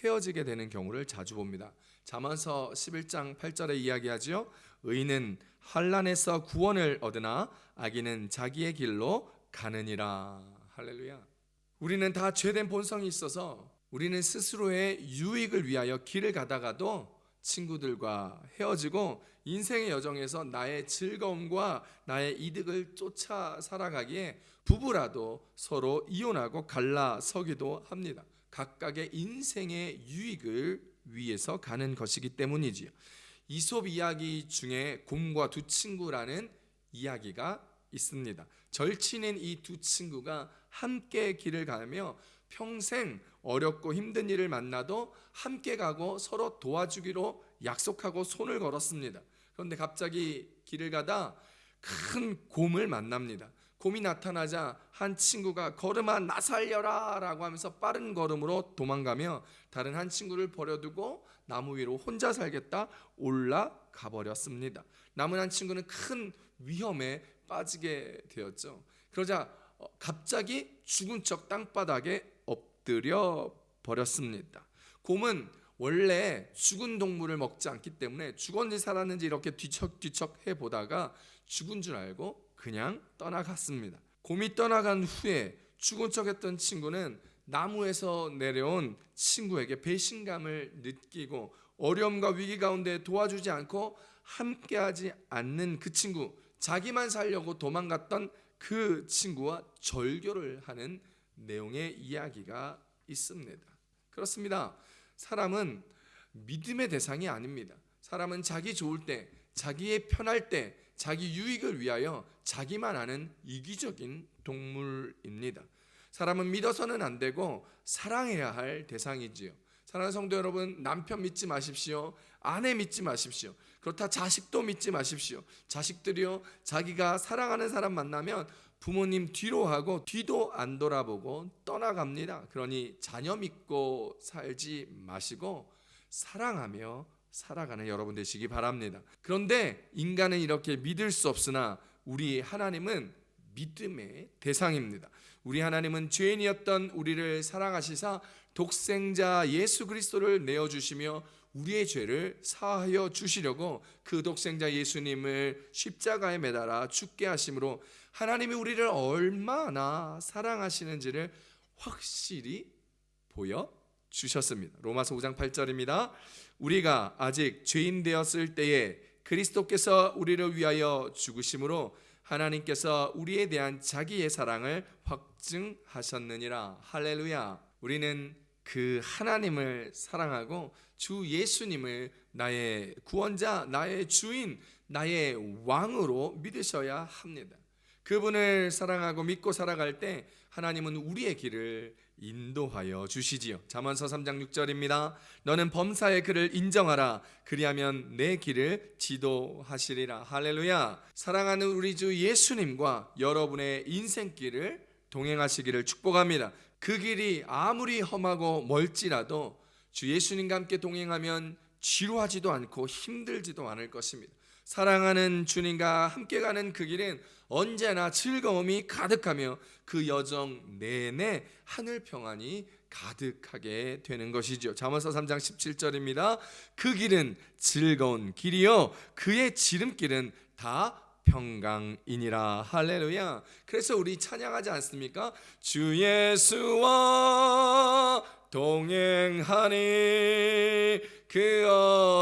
헤어지게 되는 경우를 자주 봅니다. 잠언서 11장 8절에 이야기하지요. 의인은 환난에서 구원을 얻으나 악인은 자기의 길로 가느니라. 할렐루야. 우리는 다 죄된 본성이 있어서 우리는 스스로의 유익을 위하여 길을 가다가도 친구들과 헤어지고 인생의 여정에서 나의 즐거움과 나의 이득을 쫓아 살아가기에 부부라도 서로 이혼하고 갈라서기도 합니다. 각각의 인생의 유익을 위해서 가는 것이기 때문이지요. 이솝 이야기 중에 곰과 두 친구라는 이야기가 있습니다. 절친인 이 두 친구가 함께 길을 가며 평생 어렵고 힘든 일을 만나도 함께 가고 서로 도와주기로 약속하고 손을 걸었습니다. 그런데 갑자기 길을 가다 큰 곰을 만납니다. 곰이 나타나자 한 친구가 걸음아 나 살려라 라고 하면서 빠른 걸음으로 도망가며 다른 한 친구를 버려두고 나무 위로 혼자 살겠다 올라가 버렸습니다. 남은 한 친구는 큰 위험에 빠지게 되었죠. 그러자 갑자기 죽은 척 땅바닥에 엎드려 버렸습니다. 곰은 원래 죽은 동물을 먹지 않기 때문에 죽었는지 살았는지 이렇게 뒤척뒤척 해보다가 죽은 줄 알고 그냥 떠나갔습니다. 곰이 떠나간 후에 죽은 척했던 친구는 나무에서 내려온 친구에게 배신감을 느끼고 어려움과 위기 가운데 도와주지 않고 함께하지 않는 그 친구, 자기만 살려고 도망갔던 그 친구와 절교를 하는 내용의 이야기가 있습니다. 그렇습니다. 사람은 믿음의 대상이 아닙니다. 사람은 자기 좋을 때, 자기의 편할 때, 자기 유익을 위하여 자기만 아는 이기적인 동물입니다. 사람은 믿어서는 안 되고 사랑해야 할 대상이지요. 사랑하는 성도 여러분, 남편 믿지 마십시오. 아내 믿지 마십시오. 그렇다 자식도 믿지 마십시오. 자식들이요, 자기가 사랑하는 사람 만나면 부모님 뒤로 하고 뒤도 안 돌아보고 떠나갑니다. 그러니 자녀 믿고 살지 마시고 사랑하며 살아가는 여러분 되시기 바랍니다. 그런데 인간은 이렇게 믿을 수 없으나 우리 하나님은 믿음의 대상입니다. 우리 하나님은 죄인이었던 우리를 사랑하시사 독생자 예수 그리스도를 내어주시며 우리의 죄를 사하여 주시려고 그 독생자 예수님을 십자가에 매달아 죽게 하심으로 하나님이 우리를 얼마나 사랑하시는지를 확실히 보여주셨습니다. 로마서 5장 8절입니다. 우리가 아직 죄인 되었을 때에 그리스도께서 우리를 위하여 죽으심으로 하나님께서 우리에 대한 자기의 사랑을 확증하셨느니라. 할렐루야. 우리는 그 하나님을 사랑하고 주 예수님을 나의 구원자, 나의 주인, 나의 왕으로 믿으셔야 합니다. 그분을 사랑하고 믿고 살아갈 때 하나님은 우리의 길을 인도하여 주시지요. 잠언서 3장 6절입니다. 너는 범사의 그를 인정하라. 그리하면 내 길을 지도하시리라. 할렐루야. 사랑하는 우리 주 예수님과 여러분의 인생길을 동행하시기를 축복합니다. 그 길이 아무리 험하고 멀지라도 주 예수님과 함께 동행하면 지루하지도 않고 힘들지도 않을 것입니다. 사랑하는 주님과 함께 가는 그 길은 언제나 즐거움이 가득하며 그 여정 내내 하늘 평안이 가득하게 되는 것이죠. 잠언서 3장 17절입니다. 그 길은 즐거운 길이요 그의 지름길은 다 평강이니라. 할렐루야. 그래서 우리 찬양하지 않습니까? 주 예수와 동행하니 그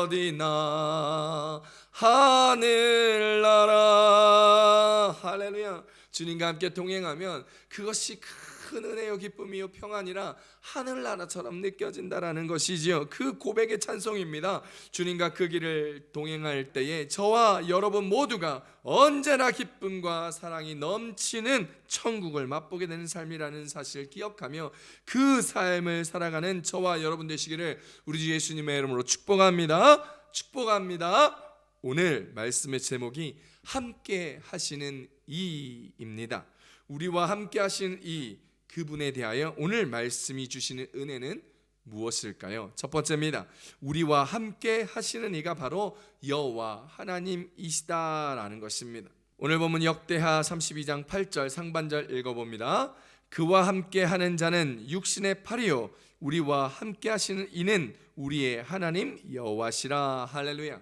어디나 하늘나라. 할렐루야. 주님과 함께 동행하면 그것이 큰 은혜요 기쁨이요 평안이라 하늘나라처럼 느껴진다라는 것이지요. 그 고백의 찬송입니다. 주님과 그 길을 동행할 때에 저와 여러분 모두가 언제나 기쁨과 사랑이 넘치는 천국을 맛보게 되는 삶이라는 사실을 기억하며 그 삶을 살아가는 저와 여러분 되시기를 우리 주 예수님의 이름으로 축복합니다. 축복합니다. 오늘 말씀의 제목이 함께 하시는 이입니다. 우리와 함께 하신 이 그분에 대하여 오늘 말씀이 주시는 은혜는 무엇일까요? 첫 번째입니다. 우리와 함께 하시는 이가 바로 여호와 하나님이시다라는 것입니다. 오늘 본문 역대하 32장 8절 상반절 읽어봅니다. 그와 함께 하는 자는 육신의 팔이요 우리와 함께 하시는 이는 우리의 하나님 여호와시라. 할렐루야.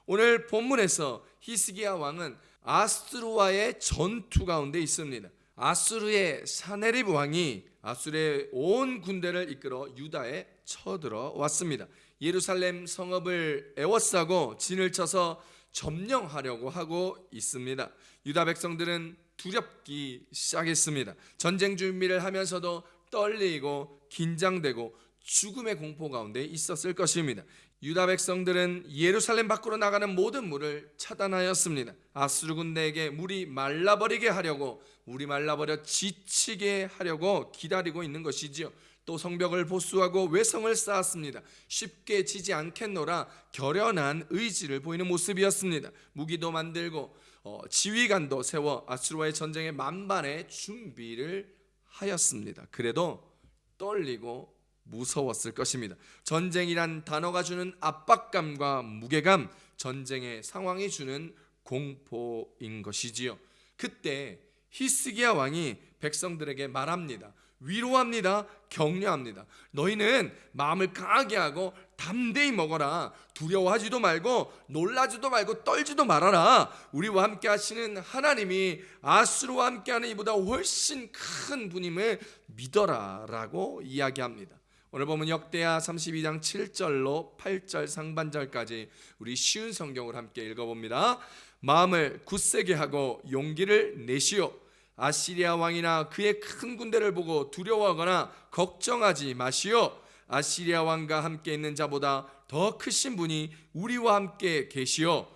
오늘 본문에서 히스기야 왕은 아수르와의 전투 가운데 있습니다. 아수르의 사네립 왕이 아수르의 온 군대를 이끌어 유다에 쳐들어 왔습니다. 예루살렘 성읍을 에워싸고 진을 쳐서 점령하려고 하고 있습니다. 유다 백성들은 두렵기 시작했습니다. 전쟁 준비를 하면서도 떨리고 긴장되고 죽음의 공포 가운데 있었을 것입니다. 유다 백성들은 예루살렘 밖으로 나가는 모든 물을 차단하였습니다. 아수르 군대에게 물이 말라버리게 하려고, 물이 말라버려 지치게 하려고 기다리고 있는 것이지요. 또 성벽을 보수하고 외성을 쌓았습니다. 쉽게 지지 않겠노라 결연한 의지를 보이는 모습이었습니다. 무기도 만들고 지휘관도 세워 아수르와의 전쟁에 만반의 준비를 하였습니다. 그래도 떨리고 무서웠을 것입니다. 전쟁이란 단어가 주는 압박감과 무게감, 전쟁의 상황이 주는 공포인 것이지요. 그때 히스기야 왕이 백성들에게 말합니다. 위로합니다. 격려합니다. 너희는 마음을 강하게 하고 담대히 먹어라. 두려워하지도 말고 놀라지도 말고 떨지도 말아라. 우리와 함께 하시는 하나님이 아수르와 함께하는 이보다 훨씬 큰 분임을 믿어라 라고 이야기합니다. 오늘 보면 역대하 32장 7절로 8절 상반절까지 우리 쉬운 성경을 함께 읽어봅니다. 마음을 굳세게 하고 용기를 내시오. 아시리아 왕이나 그의 큰 군대를 보고 두려워하거나 걱정하지 마시오. 아시리아 왕과 함께 있는 자보다 더 크신 분이 우리와 함께 계시오.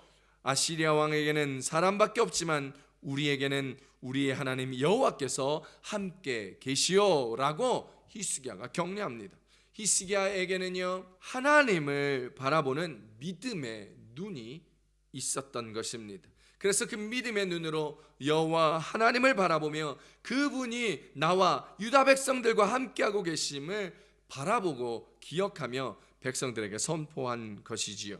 아시리아 왕에게는 사람밖에 없지만 우리에게는 우리의 하나님 여호와께서 함께 계시오 라고 히스기야가 격려합니다. 히스기야에게는요, 하나님을 바라보는 믿음의 눈이 있었던 것입니다. 그래서 그 믿음의 눈으로 여호와 하나님을 바라보며 그분이 나와 유다 백성들과 함께하고 계심을 바라보고 기억하며 백성들에게 선포한 것이지요.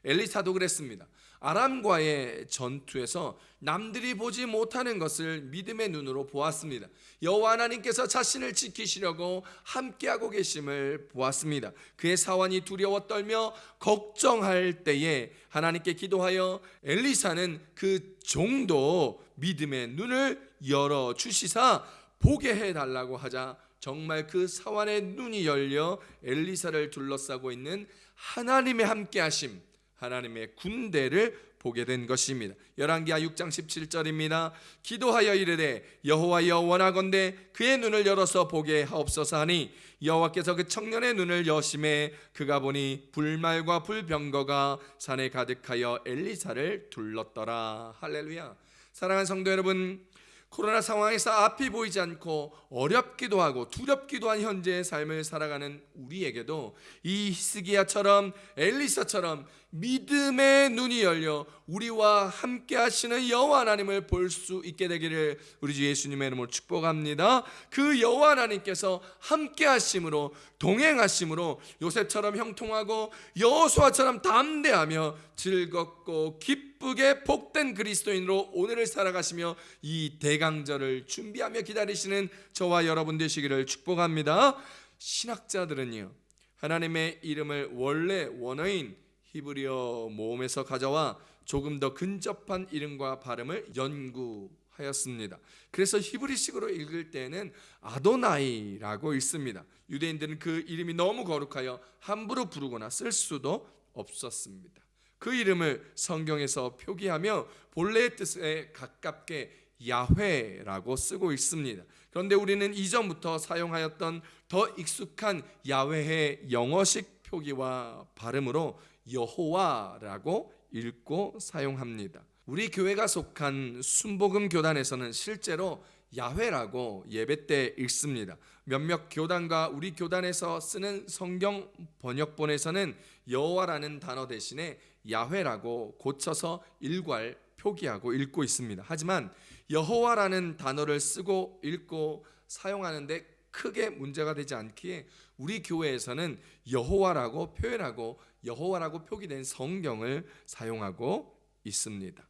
엘리사도 그랬습니다. 아람과의 전투에서 남들이 보지 못하는 것을 믿음의 눈으로 보았습니다. 여호와 하나님께서 자신을 지키시려고 함께하고 계심을 보았습니다. 그의 사환이 두려워 떨며 걱정할 때에 하나님께 기도하여 엘리사는 그 종도 믿음의 눈을 열어 주시사 보게 해달라고 하자 정말 그 사환의 눈이 열려 엘리사를 둘러싸고 있는 하나님의 함께하심, 하나님의 군대를 보게 된 것입니다. 열왕기하 6장 17절입니다. 기도하여 이르되 여호와여 원하건대 그의 눈을 열어서 보게 하옵소서 하니 여호와께서 그 청년의 눈을 여심해 그가 보니 불말과 불병거가 산에 가득하여 엘리사를 둘렀더라. 할렐루야. 사랑하는 성도 여러분, 코로나 상황에서 앞이 보이지 않고 어렵기도 하고 두렵기도 한 현재의 삶을 살아가는 우리에게도 이 히스기야처럼 엘리사처럼 믿음의 눈이 열려 우리와 함께 하시는 여호와 하나님을 볼 수 있게 되기를 우리 주 예수님의 이름으로 축복합니다. 그 여호와 하나님께서 함께 하심으로 동행하심으로 요셉처럼 형통하고 여호수아처럼 담대하며 즐겁고 기쁘게 복된 그리스도인으로 오늘을 살아가시며 이 대강절을 준비하며 기다리시는 저와 여러분 되시기를 축복합니다. 신학자들은요, 하나님의 이름을 원래 원어인 히브리어 모음에서 가져와 조금 더 근접한 이름과 발음을 연구하였습니다. 그래서 히브리식으로 읽을 때는 아도나이라고 읽습니다. 유대인들은 그 이름이 너무 거룩하여 함부로 부르거나 쓸 수도 없었습니다. 그 이름을 성경에서 표기하며 본래의 뜻에 가깝게 야훼라고 쓰고 있습니다. 그런데 우리는 이전부터 사용하였던 더 익숙한 야훼의 영어식 표기와 발음으로 여호와라고 읽고 사용합니다. 우리 교회가 속한 순복음 교단에서는 실제로 야훼라고 예배 때 읽습니다. 몇몇 교단과 우리 교단에서 쓰는 성경 번역본에서는 여호와라는 단어 대신에 야훼라고 고쳐서 일괄 표기하고 읽고 있습니다. 하지만 여호와라는 단어를 쓰고 읽고 사용하는데 크게 문제가 되지 않기에 우리 교회에서는 여호와라고 표현하고 여호와라고 표기된 성경을 사용하고 있습니다.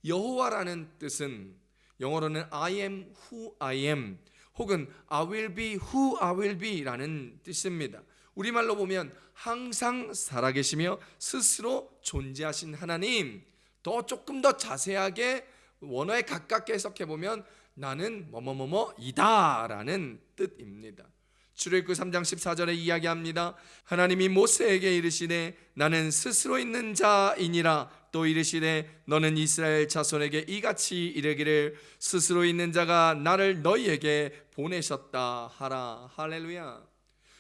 여호와라는 뜻은 영어로는 I am who I am 혹은 I will be who I will be 라는 뜻입니다. 우리말로 보면 항상 살아계시며 스스로 존재하신 하나님, 조금 더 자세하게 원어에 가깝게 해석해보면 나는 뭐뭐뭐뭐이다 라는 뜻입니다. 출애굽기 3장 14절에 이야기합니다. 하나님이 모세에게 이르시되 나는 스스로 있는 자이니라. 또 이르시되 너는 이스라엘 자손에게 이같이 이르기를 스스로 있는 자가 나를 너희에게 보내셨다 하라. 할렐루야.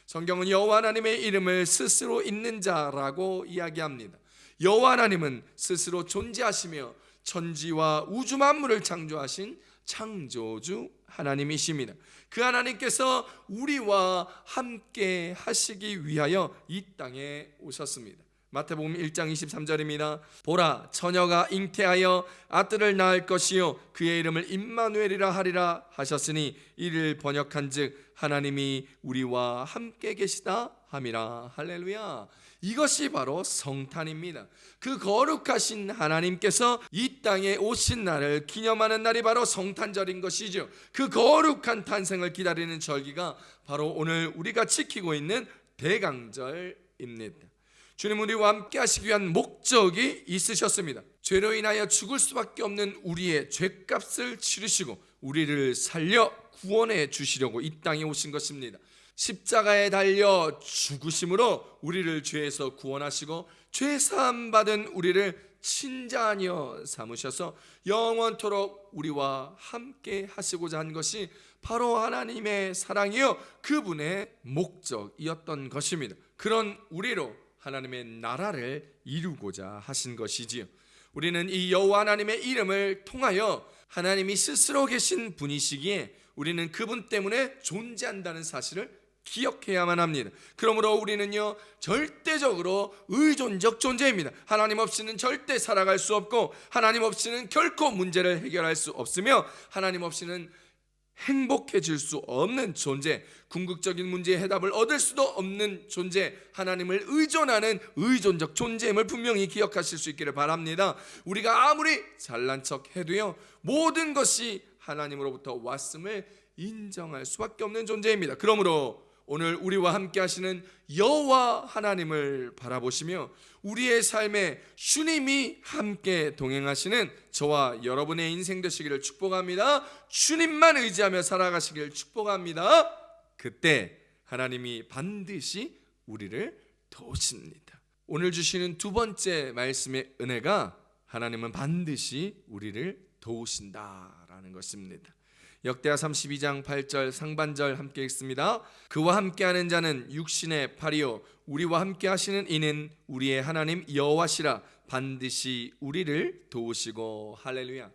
성경은 여호와 하나님의 이름을 스스로 있는 자라고 이야기합니다. 여호와 하나님은 스스로 존재하시며 천지와 우주 만물을 창조하신 창조주 하나님이십니다. 그 하나님께서 우리와 함께 하시기 위하여 이 땅에 오셨습니다. 마태복음 1장 23절입니다. 보라, 처녀가 잉태하여 아들을 낳을 것이요 그의 이름을 임마누엘이라 하리라 하셨으니 이를 번역한즉 하나님이 우리와 함께 계시다 함이라. 할렐루야. 이것이 바로 성탄입니다. 그 거룩하신 하나님께서 이 땅에 오신 날을 기념하는 날이 바로 성탄절인 것이죠. 그 거룩한 탄생을 기다리는 절기가 바로 오늘 우리가 지키고 있는 대강절입니다. 주님은 우리와 함께 하시기 위한 목적이 있으셨습니다. 죄로 인하여 죽을 수밖에 없는 우리의 죄값을 치르시고 우리를 살려 구원해 주시려고 이 땅에 오신 것입니다. 십자가에 달려 죽으심으로 우리를 죄에서 구원하시고 죄 사함 받은 우리를 친자녀 삼으셔서 영원토록 우리와 함께 하시고자 한 것이 바로 하나님의 사랑이요 그분의 목적이었던 것입니다. 그런 우리로 하나님의 나라를 이루고자 하신 것이지요. 우리는 이 여호와 하나님의 이름을 통하여 하나님이 스스로 계신 분이시기에 우리는 그분 때문에 존재한다는 사실을 기억해야만 합니다. 그러므로 우리는요 절대적으로 의존적 존재입니다. 하나님 없이는 절대 살아갈 수 없고 하나님 없이는 결코 문제를 해결할 수 없으며 하나님 없이는 행복해질 수 없는 존재, 궁극적인 문제의 해답을 얻을 수도 없는 존재, 하나님을 의존하는 의존적 존재임을 분명히 기억하실 수 있기를 바랍니다. 우리가 아무리 잘난 척 해도요 모든 것이 하나님으로부터 왔음을 인정할 수밖에 없는 존재입니다. 그러므로 오늘 우리와 함께 하시는 여호와 하나님을 바라보시며 우리의 삶에 주님이 함께 동행하시는 저와 여러분의 인생 되시기를 축복합니다. 주님만 의지하며 살아가시기를 축복합니다. 그때 하나님이 반드시 우리를 도우십니다. 오늘 주시는 두 번째 말씀의 은혜가 하나님은 반드시 우리를 도우신다라는 것입니다. 역대하 32장 8절 상반절 함께 읽습니다. 그와 함께하는 자는 육신의 팔이요 우리와 함께 하시는 이는 우리의 하나님 여호와시라 반드시 우리를 도우시고. 할렐루야.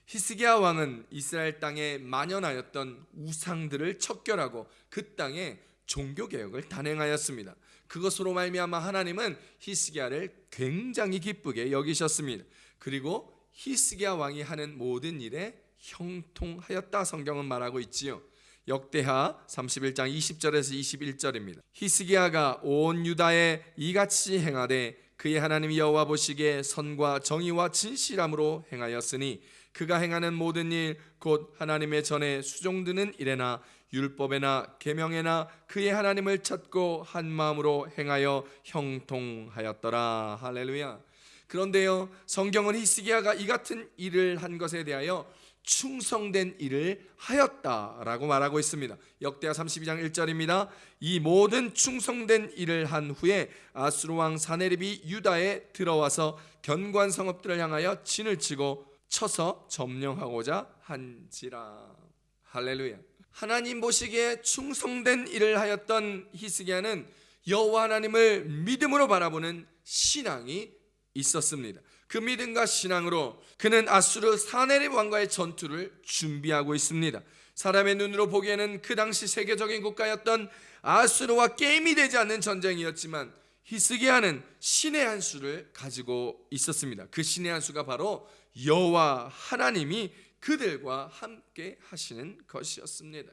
히스기야 왕은 이스라엘 땅에 만연하였던 우상들을 척결하고 그 땅에 종교개혁을 단행하였습니다. 그것으로 말미암아 하나님은 히스기야를 굉장히 기쁘게 여기셨습니다. 그리고 히스기야 왕이 하는 모든 일에 형통하였다 성경은 말하고 있지요. 역대하 31장 20절에서 21절입니다. 히스기야가 온 유다에 이같이 행하되 그의 하나님 여호와 보시기에 선과 정의와 진실함으로 행하였으니 그가 행하는 모든 일 곧 하나님의 전에 수종드는 일에나 율법에나 계명에나 그의 하나님을 찾고 한 마음으로 행하여 형통하였더라. 할렐루야. 그런데요 성경은 히스기야가 이 같은 일을 한 것에 대하여 충성된 일을 하였다라고 말하고 있습니다. 역대하 32장 1절입니다. 이 모든 충성된 일을 한 후에 아수르 왕 사네립이 유다에 들어와서 견고한 성읍들을 향하여 진을 치고 쳐서 점령하고자 한지라. 할렐루야. 하나님 보시기에 충성된 일을 하였던 히스기야는 여호와 하나님을 믿음으로 바라보는 신앙이 있었습니다. 그 믿음과 신앙으로 그는 아수르 사네립 왕과의 전투를 준비하고 있습니다. 사람의 눈으로 보기에는 그 당시 세계적인 국가였던 아수르와 게임이 되지 않는 전쟁이었지만 히스기야는 신의 한 수를 가지고 있었습니다. 그 신의 한 수가 바로 여호와 하나님이 그들과 함께 하시는 것이었습니다.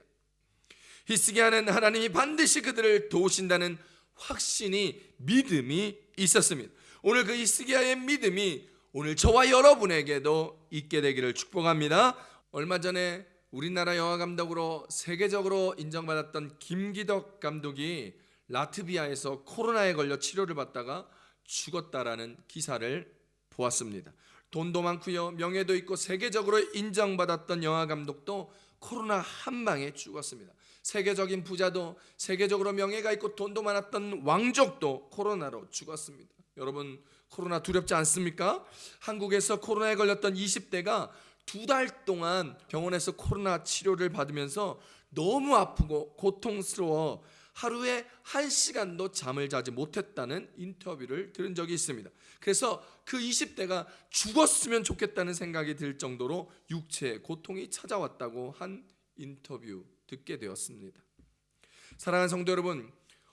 히스기야는 하나님이 반드시 그들을 도우신다는 확신이 믿음이 있었습니다. 오늘 그 히스기야의 믿음이 오늘 저와 여러분에게도 있게 되기를 축복합니다. 얼마 전에 우리나라 영화 감독으로 세계적으로 인정받았던 김기덕 감독이 라트비아에서 코로나에 걸려 치료를 받다가 죽었다라는 기사를 보았습니다. 돈도 많고요 명예도 있고 세계적으로 인정받았던 영화 감독도 코로나 한 방에 죽었습니다. 세계적인 부자도 세계적으로 명예가 있고 돈도 많았던 왕족도 코로나로 죽었습니다. 여러분 코로나 두렵지 않습니까? 한국에서 코로나에 걸렸던 20대가 2달 동안 병원에서 코로나 치료를 받으면서 너무 아프고 고통스러워 하루에 1시간도 잠을 자지 못했다는 인터뷰를 들은 적이 있습니다. 그래서 그 20대가 죽었으면 좋겠다는 생각이 들 정도로 육체의 고통이 찾아왔다고 한 인터뷰 듣게 되었습니다. 사랑하는 성도 여러분,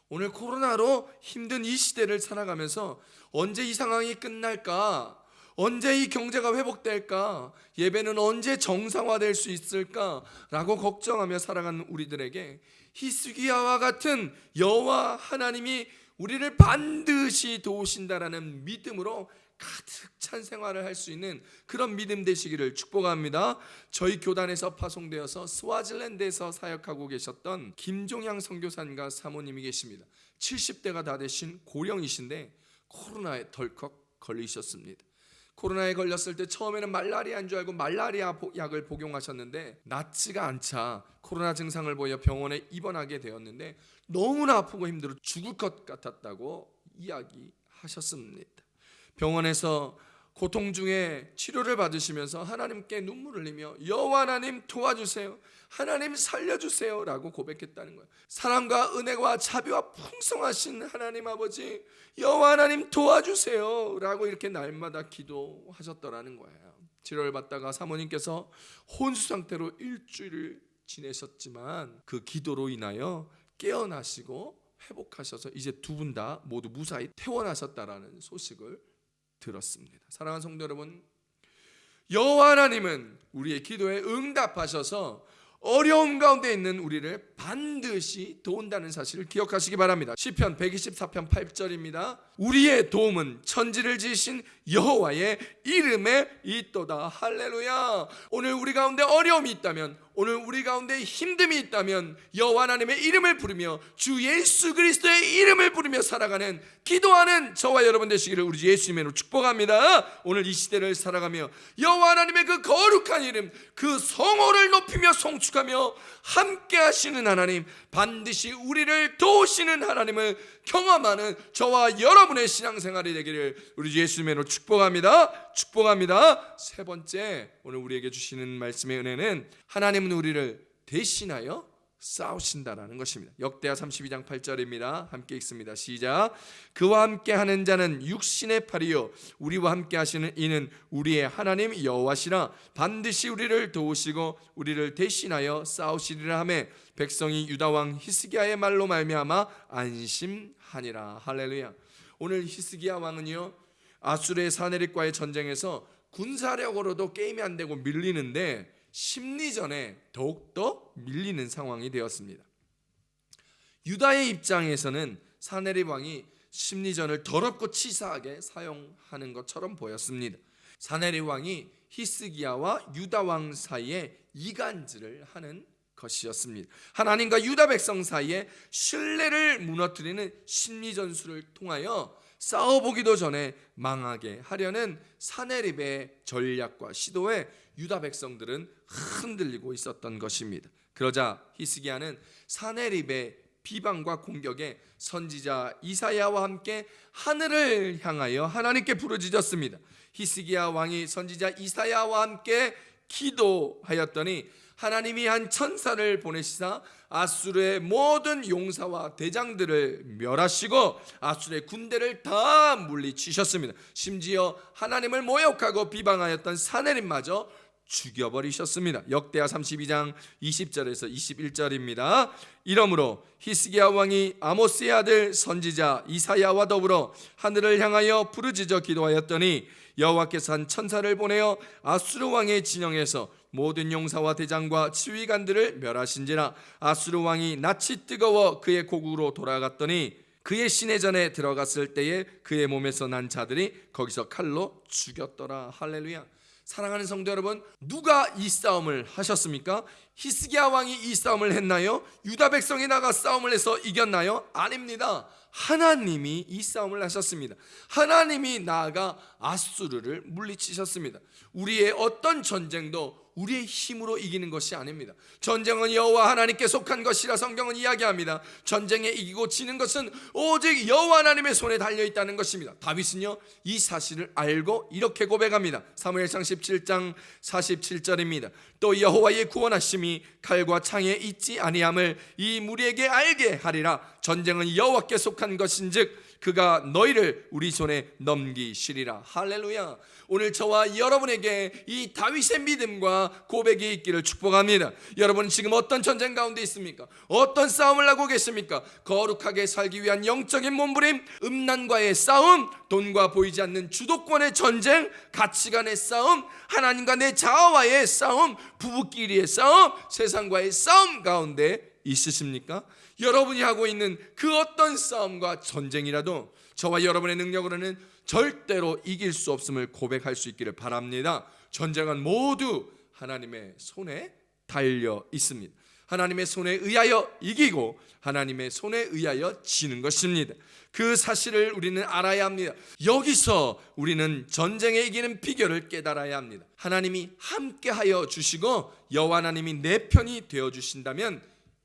오늘 코로나로 힘든 이 시대를 살아가면서 언제 이 상황이 끝날까? 언제 이 경제가 회복될까? 예배는 언제 정상화될 수 있을까? 라고 걱정하며 살아가는 우리들에게 히스기야와 같은 여호와 하나님이 우리를 반드시 도우신다라는 믿음으로 가득 찬 생활을 할 수 있는 그런 믿음 되시기를 축복합니다. 저희 교단에서 파송되어서 스와질랜드에서 사역하고 계셨던 김종양 선교사님과 사모님이 계십니다. 70대가 다 되신 고령이신데 코로나에 덜컥 걸리셨습니다. 코로나에 걸렸을 때 처음에는 말라리아인 줄 알고 말라리아 약을 복용하셨는데 낫지가 않자 코로나 증상을 보여 병원에 입원하게 되었는데 너무나 아프고 힘들어 죽을 것 같았다고 이야기하셨습니다. 병원에서 고통 중에 치료를 받으시면서 하나님께 눈물을 흘리며 여호와 하나님 도와주세요, 하나님 살려주세요 라고 고백했다는 거예요. 사랑과 은혜와 자비와 풍성하신 하나님 아버지, 여호와 하나님 도와주세요 라고 이렇게 날마다 기도하셨더라는 거예요. 치료를 받다가 사모님께서 혼수 상태로 일주일을 지내셨지만 그 기도로 인하여 깨어나시고 회복하셔서 이제 두 분 다 모두 무사히 퇴원하셨다라는 소식을 들었습니다. 사랑하는 성도 여러분, 여호와 하나님은 우리의 기도에 응답하셔서 어려움 가운데 있는 우리를 반드시 도운다는 사실을 기억하시기 바랍니다. 시편 124편 8절입니다. 우리의 도움은 천지를 지으신 여호와의 이름에 있도다. 할렐루야. 오늘 우리 가운데 어려움이 있다면, 오늘 우리 가운데 힘듦이 있다면 여호와 하나님의 이름을 부르며 주 예수 그리스도의 이름을 부르며 살아가는, 기도하는 저와 여러분 되시기를 우리 주 예수님의 이름으로 축복합니다. 오늘 이 시대를 살아가며 여호와 하나님의 그 거룩한 이름, 그 성호를 높이며 송축하며 함께 하시는 하나님, 반드시 우리를 도우시는 하나님을 경험하는 저와 여러분의 신앙생활이 되기를 우리 주 예수님의 이름으로 축복합니다. 축복합니다. 세 번째, 오늘 우리에게 주시는 말씀의 은혜는 하나님은 우리를 대신하여 싸우신다라는 것입니다. 역대하 32장 8절입니다. 함께 읽습니다. 시작. 그와 함께 하는 자는 육신의 팔이요 우리와 함께 하시는 이는 우리의 하나님 여호와시라. 반드시 우리를 도우시고 우리를 대신하여 싸우시리라 하매 백성이 유다 왕 히스기야의 말로 말미암아 안심하니라. 할렐루야. 오늘 히스기야 왕은요, 아수르의 사네립과의 전쟁에서 군사력으로도 게임이 안 되고 밀리는데 심리전에 더욱더 밀리는 상황이 되었습니다. 유다의 입장에서는 사네립 왕이 심리전을 더럽고 치사하게 사용하는 것처럼 보였습니다. 사네립 왕이 히스기야와 유다 왕 사이에 이간질을 하는 것이었습니다. 하나님과 유다 백성 사이에 신뢰를 무너뜨리는 심리전술을 통하여 싸워보기도 전에 망하게 하려는 사네립의 전략과 시도에 유다 백성들은 흔들리고 있었던 것입니다. 그러자 히스기야는 사네립의 비방과 공격에 선지자 이사야와 함께 하늘을 향하여 하나님께 부르짖었습니다. 히스기야 왕이 선지자 이사야와 함께 기도하였더니 하나님이 한 천사를 보내시사 아수르의 모든 용사와 대장들을 멸하시고 아수르의 군대를 다 물리치셨습니다. 심지어 하나님을 모욕하고 비방하였던 사네립마저 죽여버리셨습니다. 역대하 32장 20절에서 21절입니다. 이러므로 히스기야 왕이 아모스의 아들 선지자 이사야와 더불어 하늘을 향하여 부르짖어 기도하였더니 여호와께서 한 천사를 보내어 아수르 왕의 진영에서 모든 용사와 대장과 지휘관들을 멸하신지라. 아수르 왕이 낯이 뜨거워 그의 고국으로 돌아갔더니 그의 시내전에 들어갔을 때에 그의 몸에서 난 자들이 거기서 칼로 죽였더라. 할렐루야. 사랑하는 성도 여러분, 누가 이 싸움을 하셨습니까? 히스기야 왕이 이 싸움을 했나요? 유다 백성이 나가 싸움을 해서 이겼나요? 아닙니다. 하나님이 이 싸움을 하셨습니다. 하나님이 나아가 아수르를 물리치셨습니다. 우리의 어떤 전쟁도 우리의 힘으로 이기는 것이 아닙니다. 전쟁은 여호와 하나님께 속한 것이라 성경은 이야기합니다. 전쟁에 이기고 지는 것은 오직 여호와 하나님의 손에 달려있다는 것입니다. 다윗은요, 이 사실을 알고 이렇게 고백합니다. 사무엘상 17장 47절입니다. 또 여호와의 구원하심이 칼과 창에 있지 아니함을 이 무리에게 알게 하리라. 전쟁은 여호와께 속한 것인즉 그가 너희를 우리 손에 넘기시리라. 할렐루야. 오늘 저와 여러분에게 이 다윗의 믿음과 고백이 있기를 축복합니다. 여러분 지금 어떤 전쟁 가운데 있습니까? 어떤 싸움을 하고 계십니까? 거룩하게 살기 위한 영적인 몸부림, 음란과의 싸움, 돈과 보이지 않는 주도권의 전쟁, 가치관의 싸움, 하나님과 내 자아와의 싸움, 부부끼리의 싸움, 세상과의 싸움 가운데 있으십니까? 여러분이 하고 있는 그 어떤 싸움과 전쟁이라도 저와 여러분의 능력으로는 절대로 이길 수 없음을 고백할 수 있기를 바랍니다. 전쟁은 모두 하나님의 손에 달려 있습니다. 하나님의 손에 의하여 이기고 하나님의 손에 의하여 지는 것입니다. 그 사실을 우리는 알아야 합니다. 여기서 우리는 전쟁에 이기는 비결을 깨달아야 합니다. 하나님이 함께하여 주시고 여호와 하나님이 내 편이 되어 주신다면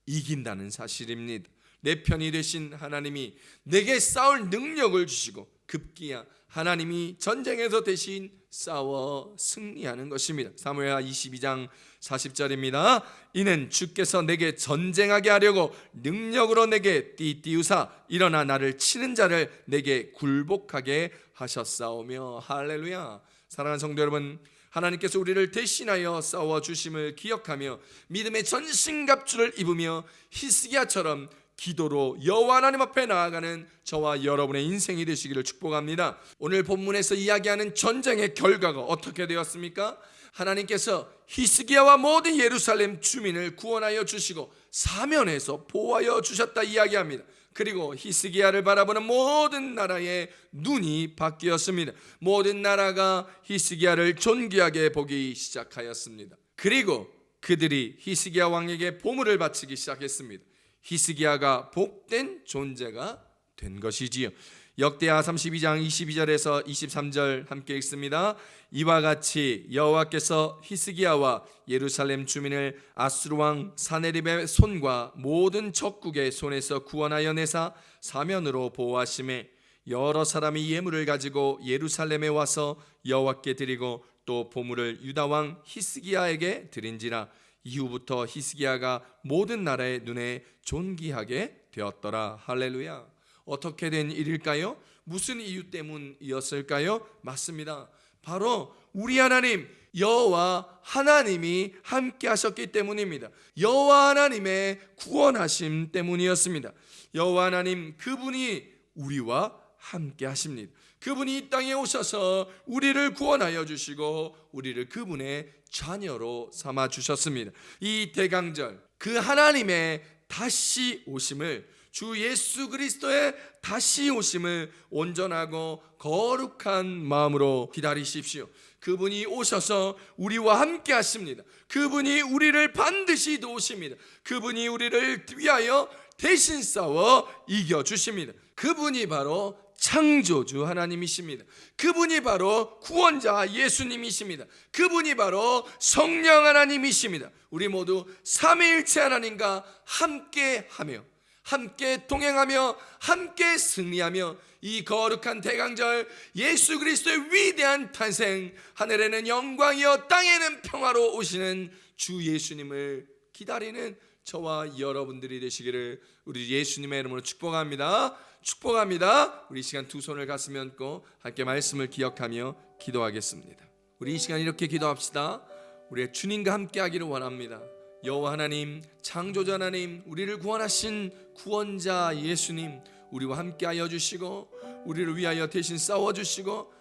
이긴다는 사실입니다. 내 편이 되신 하나님이 내게 싸울 능력을 주시고 급기야 하나님이 전쟁에서 대신 싸워 승리하는 것입니다. 사무엘하 22장 40절입니다. 이는 주께서 내게 전쟁하게 하려고 능력으로 내게 띠띠우사 일어나 나를 치는 자를 내게 굴복하게 하셨사오며. 할렐루야. 사랑하는 성도 여러분, 하나님께서 우리를 대신하여 싸워주심을 기억하며 믿음의 전신갑주를 입으며 히스기야처럼 기도로 여호와 하나님 앞에 나아가는 저와 여러분의 인생이 되시기를 축복합니다. 오늘 본문에서 이야기하는 전쟁의 결과가 어떻게 되었습니까? 하나님께서 히스기야와 모든 예루살렘 주민을 구원하여 주시고 사면에서 보호하여 주셨다 이야기합니다. 그리고 히스기야를 바라보는 모든 나라의 눈이 바뀌었습니다. 모든 나라가 히스기야를 존귀하게 보기 시작하였습니다. 그리고 그들이 히스기야 왕에게 보물을 바치기 시작했습니다. 히스기야가 복된 존재가 된 것이지요. 역대하 32장 22절에서 23절 함께 읽습니다. 이와 같이 여호와께서 히스기야와 예루살렘 주민을 아수르 왕 사네립의 손과 모든 적국의 손에서 구원하여 내사 사면으로 보호하심에 여러 사람이 예물을 가지고 예루살렘에 와서 여호와께 드리고 또 보물을 유다 왕 히스기야에게 드린지라. 이후부터 히스기야가 모든 나라의 눈에 존귀하게 되었더라. 할렐루야. 어떻게 된 일일까요? 무슨 이유 때문이었을까요? 맞습니다. 바로 우리 하나님 여호와 하나님이 함께 하셨기 때문입니다. 여호와 하나님의 구원하심 때문이었습니다. 여호와 하나님 그분이 우리와 함께 하십니다. 그분이 이 땅에 오셔서 우리를 구원하여 주시고 우리를 그분의 자녀로 삼아 주셨습니다. 이 대강절 그 하나님의 다시 오심을, 주 예수 그리스도의 다시 오심을 온전하고 거룩한 마음으로 기다리십시오. 그분이 오셔서 우리와 함께 하십니다. 그분이 우리를 반드시 도우십니다. 그분이 우리를 위하여 대신 싸워 이겨주십니다. 그분이 바로 창조주 하나님이십니다. 그분이 바로 구원자 예수님이십니다. 그분이 바로 성령 하나님이십니다. 우리 모두 삼위일체 하나님과 함께하며 함께 동행하며 함께 승리하며 이 거룩한 대강절 예수 그리스도의 위대한 탄생, 하늘에는 영광이요 땅에는 평화로 오시는 주 예수님을 기다리는 저와 여러분들이 되시기를 우리 예수님의 이름으로 축복합니다. 축복합니다. 우리 이 시간 두 손을 가슴에 얹고 함께 말씀을 기억하며 기도하겠습니다. 우리 이 시간 이렇게 기도합시다. 우리의 주님과 함께 하기를 원합니다. 여호와 하나님, 창조자 하나님, 우리를 구원하신 구원자 예수님, 우리와 함께 하여 주시고 우리를 위하여 대신 싸워 주시고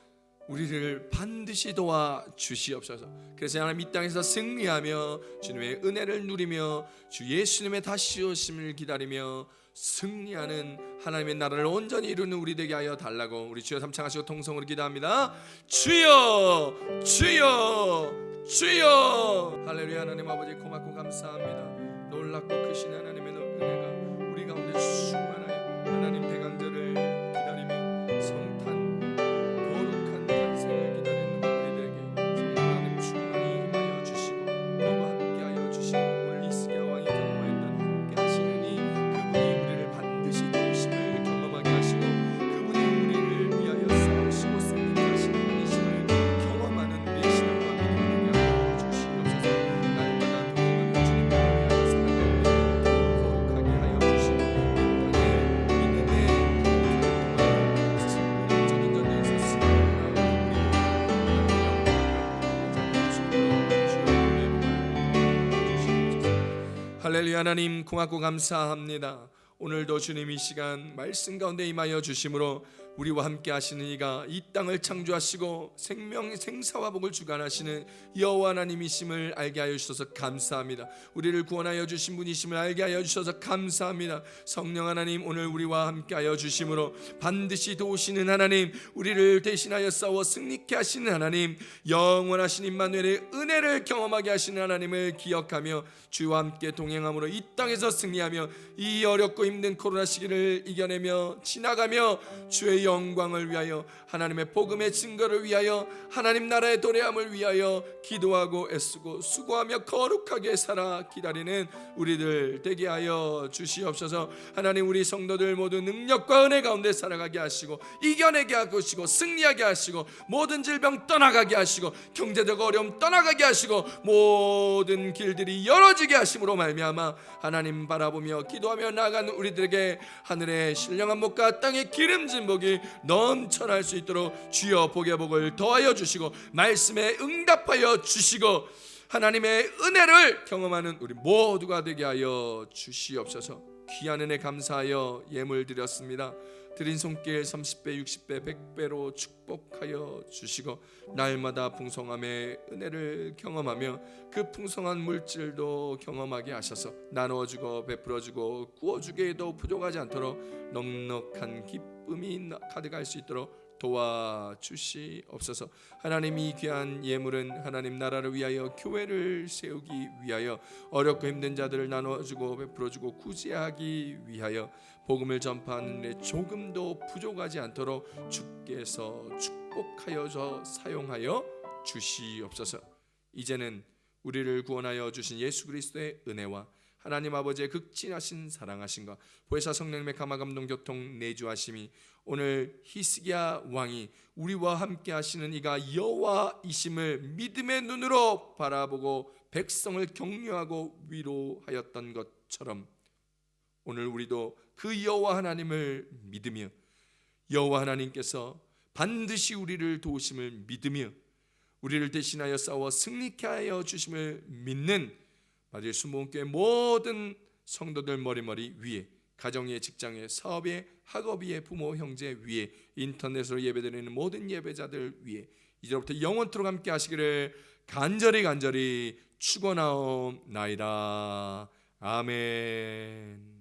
우리를 반드시 도와 주시옵소서. 그래서 하나님 이 땅에서 승리하며 주님의 은혜를 누리며 주 예수님의 다시 오심을 기다리며 승리하는 하나님의 나라를 온전히 이루는 우리 되게 하여 달라고 우리 주여 삼창하시고 통성으로 기도합니다. 주여 주여 주여. 할렐루야. 하나님 아버지 고맙고 감사합니다. 놀랍고 크신 하나님의 은혜가 우리 가운데 충만하여 하나님 대강절을 기다리며 성탄 거룩한 탄생을 기다리는 우리들에게 성령 하나님 충만히 임하여 주시고 우리와 함께하여 주시고 오늘 히스기야 왕이 경험했던 함께 하시느니 그분이 우리를 반드시 도우심을 경험하게 하시고 그분이 우리를 위하여 싸우시고 승리케 하시는 분이심을 경험하는 우리의 신앙과 믿음을 되게 하여 주시옵소서. 날마다 동행하는 주님과 함께하여 살아가는 거룩하게 하여 주시고 이 땅에 믿음의 전인 전쟁에서 할렐루야. 하나님 고맙고 감사합니다. 오늘도 주님 이 시간 말씀 가운데 임하여 주심으로 우리와 함께 하시는 이가 이 땅을 창조하시고 생사와 복을 주관하시는 여호와 하나님이심을 알게 하여 주셔서 감사합니다. 우리를 구원하여 주신 분이심을 알게 하여 주셔서 감사합니다. 성령 하나님, 오늘 우리와 함께 하여 주심으로 반드시 도우시는 하나님, 우리를 대신하여 싸워 승리케 하시는 하나님, 영원하신 임마누엘의 은혜를 경험하게 하시는 하나님을 기억하며 주와 함께 동행함으로 이 땅에서 승리하며 이 어렵고 힘든 코로나 시기를 이겨내며 지나가며 주의 영광을 위하여, 하나님의 복음의 증거를 위하여, 하나님 나라의 도래함을 위하여 기도하고 애쓰고 수고하며 거룩하게 살아 기다리는 우리들 되게 하여 주시옵소서. 하나님, 우리 성도들 모두 능력과 은혜 가운데 살아가게 하시고 이겨내게 하시고 승리하게 하시고 모든 질병 떠나가게 하시고 경제적 어려움 떠나가게 하시고 모든 길들이 열어지게 하심으로 말미암아 하나님 바라보며 기도하며 나아가는 우리들에게 하늘의 신령한 복과 땅의 기름진 복이 넘쳐날 수 있도록 주여 복의 복을 더하여 주시고 말씀에 응답하여 주시고 하나님의 은혜를 경험하는 우리 모두가 되게 하여 주시옵소서. 귀한 은혜 감사하여 예물 드렸습니다. 드린 손길 30배 60배 100배로 축복하여 주시고 날마다 풍성함의 은혜를 경험하며 그 풍성한 물질도 경험하게 하셔서 나누어주고 베풀어주고 구워주기에도 부족하지 않도록 넉넉한 기쁨이 가득할 수 있도록 도와주시옵소서. 하나님, 이 귀한 예물은 하나님 나라를 위하여 교회를 세우기 위하여 어렵고 힘든 자들을 나눠주고 베풀어주고 구제하기 위하여 복음을 전파하는 데 조금도 부족하지 않도록 주께서 축복하여서 사용하여 주시옵소서. 이제는 우리를 구원하여 주신 예수 그리스도의 은혜와 하나님 아버지의 극진하신 사랑하심과 보혜사 성령님의 감화감동 교통 내주하심이 오늘 히스기야 왕이 우리와 함께 하시는 이가 여호와이심을 믿음의 눈으로 바라보고 백성을 격려하고 위로하였던 것처럼 오늘 우리도 그 여호와 하나님을 믿으며 여호와 하나님께서 반드시 우리를 도우심을 믿으며 우리를 대신하여 싸워 승리케 하여 주심을 믿는 마지막 순복음교회 모든 성도들 머리머리 위에, 가정의, 직장의, 사업의, 학업의, 부모, 형제 위에, 인터넷으로 예배드리는 모든 예배자들 위에 이제부터 영원토록 함께 하시기를 간절히 축원하옵나이다. 아멘.